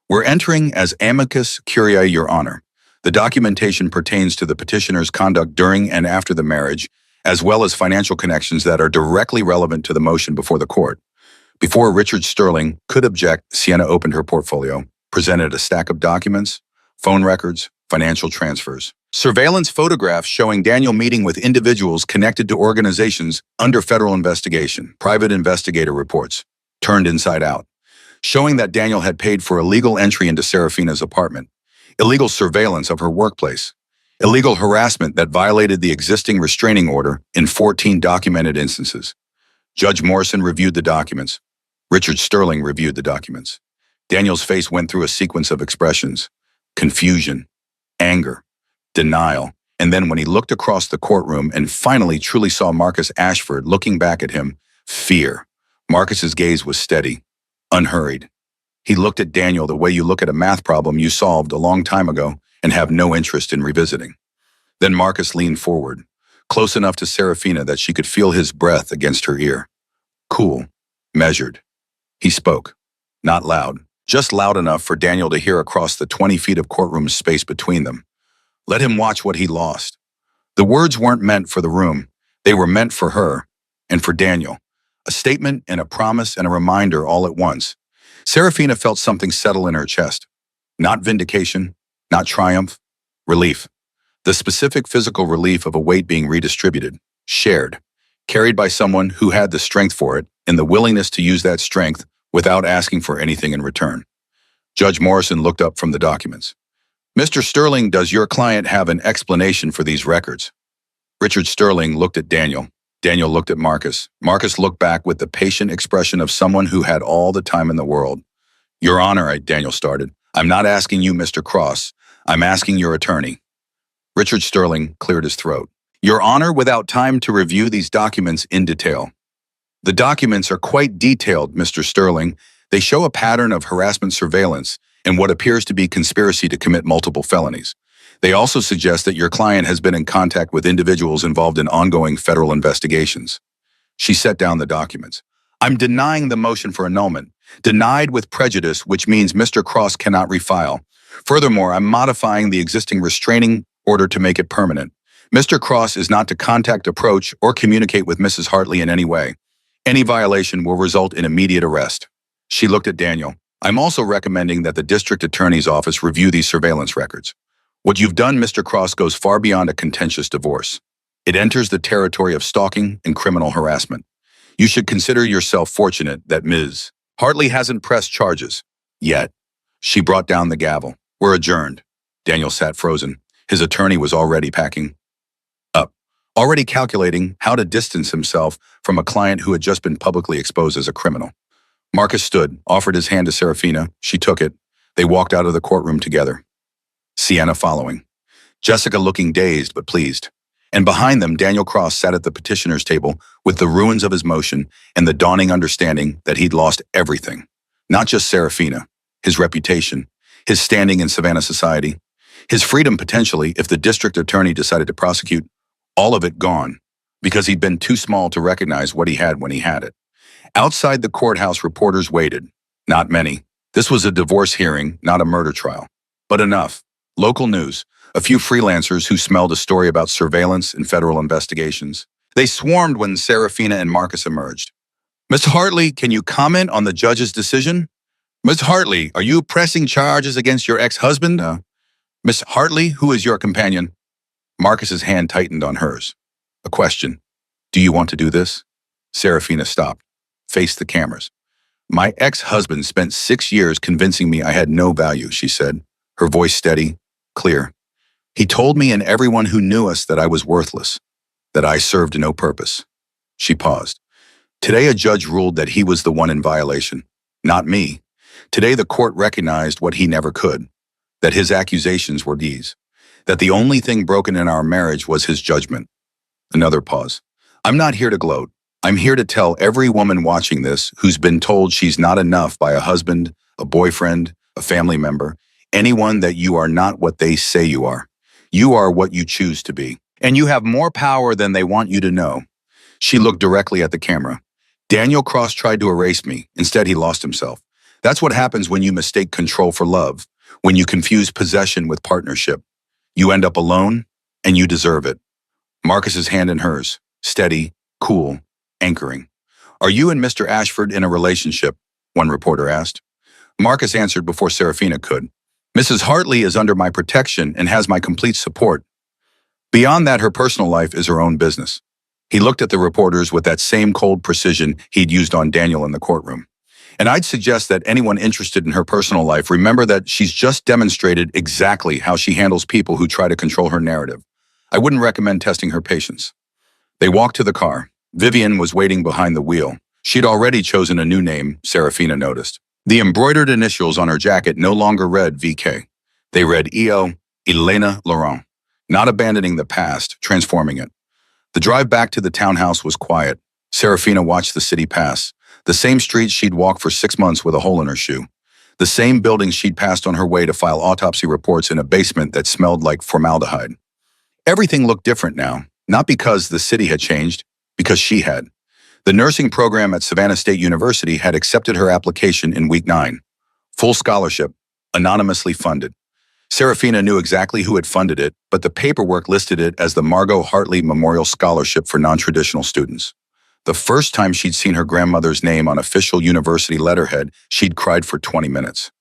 We're entering as amicus curiae, Your Honor. The documentation pertains to the petitioner's conduct during and after the marriage, as well as financial connections that are directly relevant to the motion before the court. Before Richard Sterling could object, Sienna opened her portfolio, presented a stack of documents, phone records, financial transfers, surveillance photographs showing Daniel meeting with individuals connected to organizations under federal investigation, private investigator reports, turned inside out, showing that Daniel had paid for illegal entry into Serafina's apartment, illegal surveillance of her workplace, illegal harassment that violated the existing restraining order in 14 documented instances. Judge Morrison reviewed the documents. Richard Sterling reviewed the documents. Daniel's face went through a sequence of expressions: confusion, anger, denial, and then when he looked across the courtroom and finally truly saw Marcus Ashford looking back at him, fear. Marcus's gaze was steady, unhurried. He looked at Daniel the way you look at a math problem you solved a long time ago and have no interest in revisiting. Then Marcus leaned forward, close enough to Serafina that she could feel his breath against her ear. Cool, measured. He spoke, not loud, just loud enough for Daniel to hear across the 20 feet of courtroom space between them. Let him watch what he lost. The words weren't meant for the room. They were meant for her and for Daniel. A statement and a promise and a reminder all at once. Serafina felt something settle in her chest. Not vindication, not triumph, relief. The specific physical relief of a weight being redistributed, shared, carried by someone who had the strength for it and the willingness to use that strength without asking for anything in return. Judge Morrison looked up from the documents. Mr. Sterling, does your client have an explanation for these records? Richard Sterling looked at Daniel. Daniel looked at Marcus. Marcus looked back with the patient expression of someone who had all the time in the world. Your Honor, Daniel started. I'm not asking you, Mr. Cross. I'm asking your attorney. Richard Sterling cleared his throat. Your Honor, without time to review these documents in detail. The documents are quite detailed, Mr. Sterling. They show a pattern of harassment surveillance and what appears to be conspiracy to commit multiple felonies. They also suggest that your client has been in contact with individuals involved in ongoing federal investigations. She set down the documents. I'm denying the motion for annulment. Denied with prejudice, which means Mr. Cross cannot refile. Furthermore, I'm modifying the existing restraining order to make it permanent. Mr. Cross is not to contact, approach, or communicate with Mrs. Hartley in any way. Any violation will result in immediate arrest. She looked at Daniel. I'm also recommending that the district attorney's office review these surveillance records. What you've done, Mr. Cross, goes far beyond a contentious divorce. It enters the territory of stalking and criminal harassment. You should consider yourself fortunate that Ms. Hartley hasn't pressed charges. Yet. She brought down the gavel. We're adjourned. Daniel sat frozen. His attorney was already packing up, already calculating how to distance himself from a client who had just been publicly exposed as a criminal. Marcus stood, offered his hand to Serafina. She took it. They walked out of the courtroom together. Sienna following. Jessica looking dazed but pleased. And behind them, Daniel Cross sat at the petitioner's table with the ruins of his motion and the dawning understanding that he'd lost everything. Not just Serafina, his reputation, his standing in Savannah society, his freedom potentially if the district attorney decided to prosecute, all of it gone, because he'd been too small to recognize what he had when he had it. Outside the courthouse, reporters waited. Not many. This was a divorce hearing, not a murder trial. But enough. Local news. A few freelancers who smelled a story about surveillance and federal investigations. They swarmed when Serafina and Marcus emerged. Ms. Hartley, can you comment on the judge's decision? Ms. Hartley, are you pressing charges against your ex-husband? Ms. Hartley, who is your companion? Marcus's hand tightened on hers. A question. Do you want to do this? Serafina stopped, faced the cameras. My ex-husband spent 6 years convincing me I had no value, she said, her voice steady, clear. He told me and everyone who knew us that I was worthless, that I served no purpose. She paused. Today a judge ruled that he was the one in violation, not me. Today the court recognized what he never could, that his accusations were these, that the only thing broken in our marriage was his judgment. Another pause. I'm not here to gloat. I'm here to tell every woman watching this who's been told she's not enough by a husband, a boyfriend, a family member, anyone, that you are not what they say you are. You are what you choose to be. And you have more power than they want you to know. She looked directly at the camera. Daniel Cross tried to erase me. Instead, he lost himself. That's what happens when you mistake control for love, when you confuse possession with partnership. You end up alone, and you deserve it. Marcus's hand in hers, steady, cool, anchoring. Are you and Mr. Ashford in a relationship? One reporter asked. Marcus answered before Serafina could. Mrs. Hartley is under my protection and has my complete support. Beyond that, her personal life is her own business. He looked at the reporters with that same cold precision he'd used on Daniel in the courtroom. And I'd suggest that anyone interested in her personal life remember that she's just demonstrated exactly how she handles people who try to control her narrative. I wouldn't recommend testing her patience. They walked to the car. Vivian was waiting behind the wheel. She'd already chosen a new name, Serafina noticed. The embroidered initials on her jacket no longer read VK. They read EO, Elena Laurent. Not abandoning the past, transforming it. The drive back to the townhouse was quiet. Serafina watched the city pass. The same streets she'd walked for 6 months with a hole in her shoe. The same buildings she'd passed on her way to file autopsy reports in a basement that smelled like formaldehyde. Everything looked different now, not because the city had changed, because she had. The nursing program at Savannah State University had accepted her application in week 9. Full scholarship, anonymously funded. Serafina knew exactly who had funded it, but the paperwork listed it as the Margot Hartley Memorial Scholarship for Non-Traditional Students. The first time she'd seen her grandmother's name on official university letterhead, she'd cried for 20 minutes.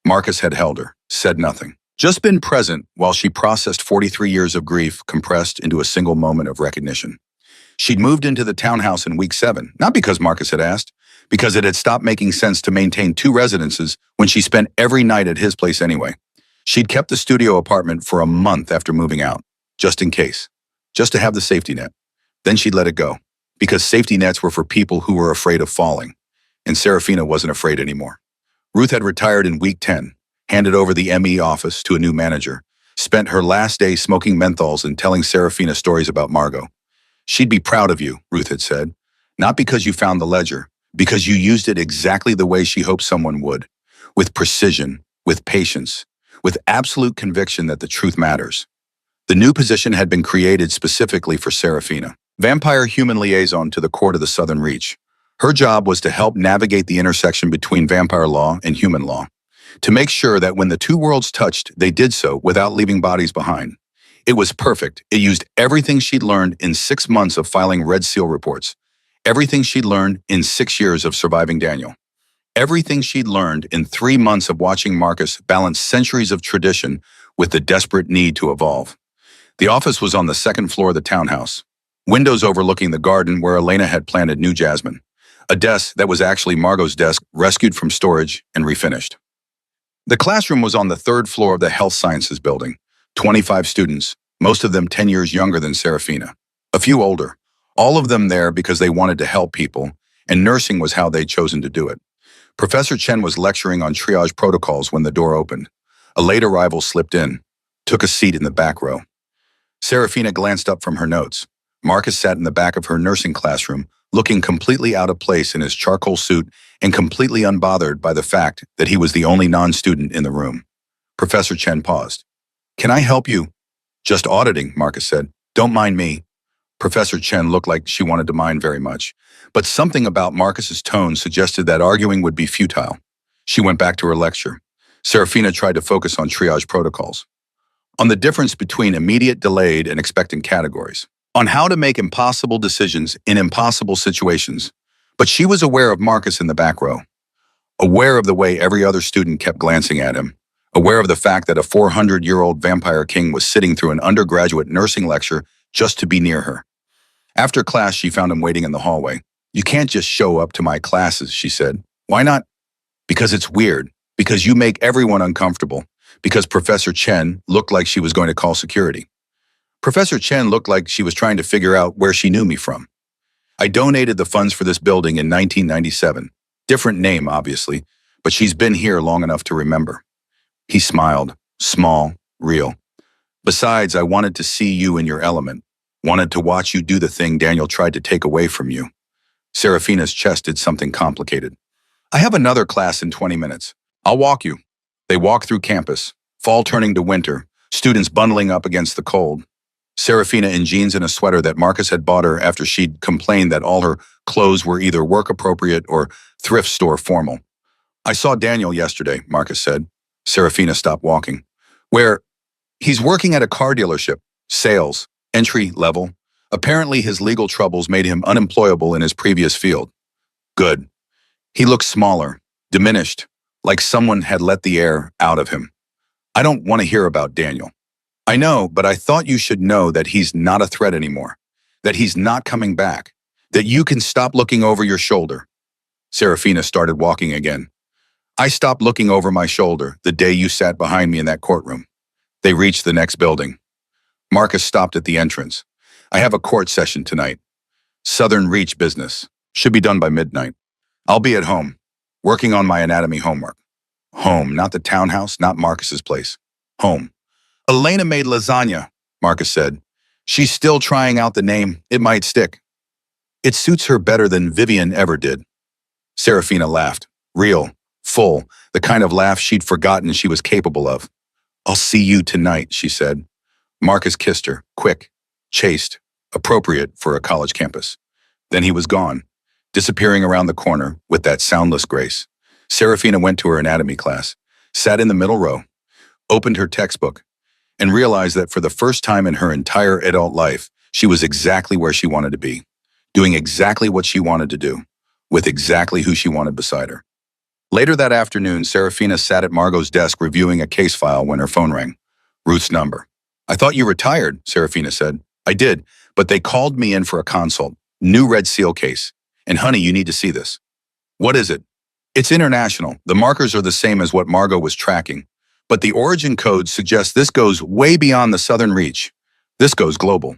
Marcus had held her, said nothing. Just been present while she processed 43 years of grief compressed into a single moment of recognition. She'd moved into the townhouse in week 7, not because Marcus had asked, because it had stopped making sense to maintain 2 residences when she spent every night at his place anyway. She'd kept the studio apartment for a month after moving out, just in case, just to have the safety net. Then she'd let it go, because safety nets were for people who were afraid of falling, and Serafina wasn't afraid anymore. Ruth had retired in week 10, handed over the ME office to a new manager, spent her last day smoking menthols and telling Serafina stories about Margot. She'd be proud of you, Ruth had said, not because you found the ledger, because you used it exactly the way she hoped someone would, with precision, with patience, with absolute conviction that the truth matters. The new position had been created specifically for Serafina, vampire-human liaison to the court of the Southern Reach. Her job was to help navigate the intersection between vampire law and human law, to make sure that when the 2 worlds touched, they did so without leaving bodies behind. It was perfect. It used everything she'd learned in 6 months of filing Red Seal reports, everything she'd learned in 6 years of surviving Daniel. Everything she'd learned in 3 months of watching Marcus balance centuries of tradition with the desperate need to evolve. The office was on the 2nd floor of the townhouse, windows overlooking the garden where Elena had planted new jasmine, a desk that was actually Margot's desk, rescued from storage and refinished. The classroom was on the 3rd floor of the Health Sciences building, 25 students, most of them 10 years younger than Serafina, a few older, all of them there because they wanted to help people, and nursing was how they'd chosen to do it. Professor Chen was lecturing on triage protocols when the door opened. A late arrival slipped in, took a seat in the back row. Serafina glanced up from her notes. Marcus sat in the back of her nursing classroom, looking completely out of place in his charcoal suit and completely unbothered by the fact that he was the only non-student in the room. Professor Chen paused. "Can I help you?" "Just auditing," Marcus said. "Don't mind me." Professor Chen looked like she wanted to mind very much, but something about Marcus's tone suggested that arguing would be futile. She went back to her lecture. Serafina tried to focus on triage protocols, on the difference between immediate, delayed, and expectant categories, on how to make impossible decisions in impossible situations. But she was aware of Marcus in the back row, aware of the way every other student kept glancing at him, aware of the fact that a 400-year-old vampire king was sitting through an undergraduate nursing lecture just to be near her. After class, she found him waiting in the hallway. "You can't just show up to my classes," she said. "Why not?" "Because it's weird. Because you make everyone uncomfortable. Because Professor Chen looked like she was going to call security. Professor Chen looked like she was trying to figure out where she knew me from. I donated the funds for this building in 1997. Different name, obviously, but she's been here long enough to remember. He smiled, small, real. Besides, I wanted to see you in your element. Wanted to watch you do the thing Daniel tried to take away from you. Serafina's chest did something complicated. I have another class in 20 minutes. I'll walk you. They walked through campus, fall turning to winter, students bundling up against the cold. Serafina in jeans and a sweater that Marcus had bought her after she'd complained that all her clothes were either work-appropriate or thrift store formal. I saw Daniel yesterday, Marcus said. Serafina stopped walking. Where? He's working at a car dealership. Sales. Entry level. Apparently his legal troubles made him unemployable in his previous field. Good. He looked smaller, diminished, like someone had let the air out of him. I don't want to hear about Daniel. I know, but I thought you should know that he's not a threat anymore, that he's not coming back, that you can stop looking over your shoulder. Serafina started walking again. I stopped looking over my shoulder the day you sat behind me in that courtroom. They reached the next building. Marcus stopped at the entrance. I have a court session tonight. Southern Reach business. Should be done by midnight. I'll be at home, working on my anatomy homework. Home, not the townhouse, not Marcus's place. Home. Elena made lasagna, Marcus said. She's still trying out the name. It might stick. It suits her better than Vivian ever did. Serafina laughed. Real, full, the kind of laugh she'd forgotten she was capable of. I'll see you tonight, she said. Marcus kissed her, quick, chaste, appropriate for a college campus. Then he was gone, disappearing around the corner with that soundless grace. Serafina went to her anatomy class, sat in the middle row, opened her textbook, and realized that for the first time in her entire adult life, she was exactly where she wanted to be, doing exactly what she wanted to do, with exactly who she wanted beside her. Later that afternoon, Serafina sat at Margot's desk reviewing a case file when her phone rang. Ruth's number. I thought you retired, Serafina said. I did, but they called me in for a consult. New Red Seal case. And honey, you need to see this. What is it? It's international. The markers are the same as what Margot was tracking. But the origin code suggests this goes way beyond the Southern Reach. This goes global.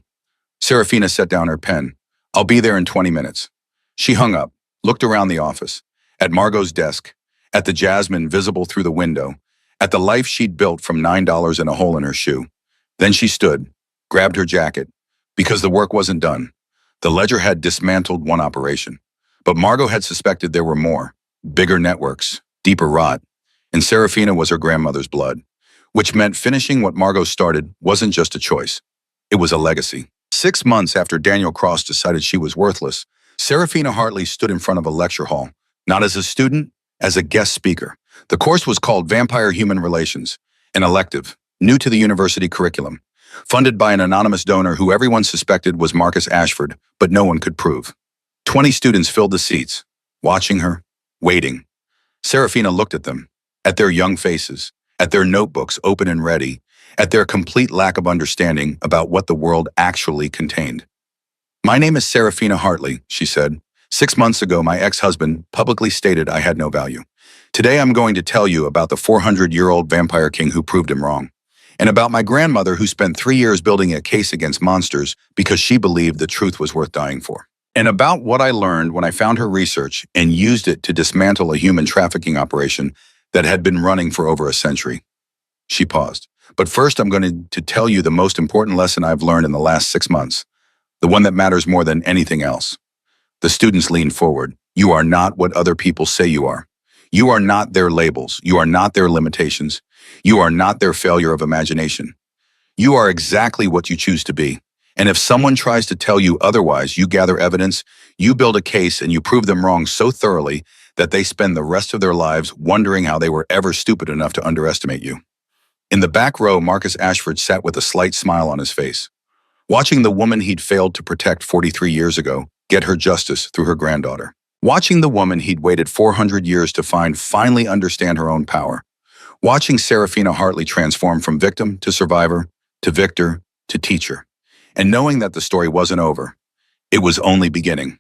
Serafina set down her pen. I'll be there in 20 minutes. She hung up, looked around the office, at Margot's desk, at the jasmine visible through the window, at the life she'd built from $9 and a hole in her shoe. Then she stood, grabbed her jacket, because the work wasn't done. The ledger had dismantled one operation, but Margot had suspected there were more, bigger networks, deeper rot, and Serafina was her grandmother's blood, which meant finishing what Margot started wasn't just a choice. It was a legacy. 6 months after Daniel Cross decided she was worthless, Serafina Hartley stood in front of a lecture hall, not as a student, as a guest speaker. The course was called Vampire Human Relations, an elective, new to the university curriculum, funded by an anonymous donor who everyone suspected was Marcus Ashford, but no one could prove. 20 students filled the seats, watching her, waiting. Serafina looked at them, at their young faces, at their notebooks open and ready, at their complete lack of understanding about what the world actually contained. My name is Serafina Hartley, she said. 6 months ago, my ex-husband publicly stated I had no value. Today, I'm going to tell you about the 400-year-old vampire king who proved him wrong, and about my grandmother who spent 3 years building a case against monsters because she believed the truth was worth dying for, and about what I learned when I found her research and used it to dismantle a human trafficking operation that had been running for over a century. She paused. But first, I'm going to tell you the most important lesson I've learned in the last 6 months, the one that matters more than anything else. The students leaned forward. You are not what other people say you are. You are not their labels. You are not their limitations. You are not their failure of imagination. You are exactly what you choose to be. And if someone tries to tell you otherwise, you gather evidence, you build a case, and you prove them wrong so thoroughly that they spend the rest of their lives wondering how they were ever stupid enough to underestimate you. In the back row, Marcus Ashford sat with a slight smile on his face, watching the woman he'd failed to protect 43 years ago get her justice through her granddaughter. Watching the woman he'd waited 400 years to find finally understand her own power. Watching Serafina Hartley transform from victim to survivor, to victor, to teacher. And knowing that the story wasn't over. It was only beginning.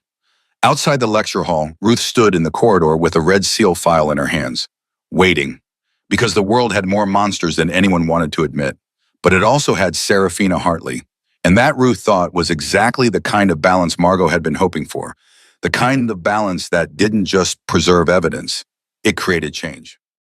Outside the lecture hall, Ruth stood in the corridor with a Red Seal file in her hands, waiting. because the world had more monsters than anyone wanted to admit. But it also had Serafina Hartley. And that Ruth thought was exactly the kind of balance Margot had been hoping for. The kind of balance that didn't just preserve evidence, it created change.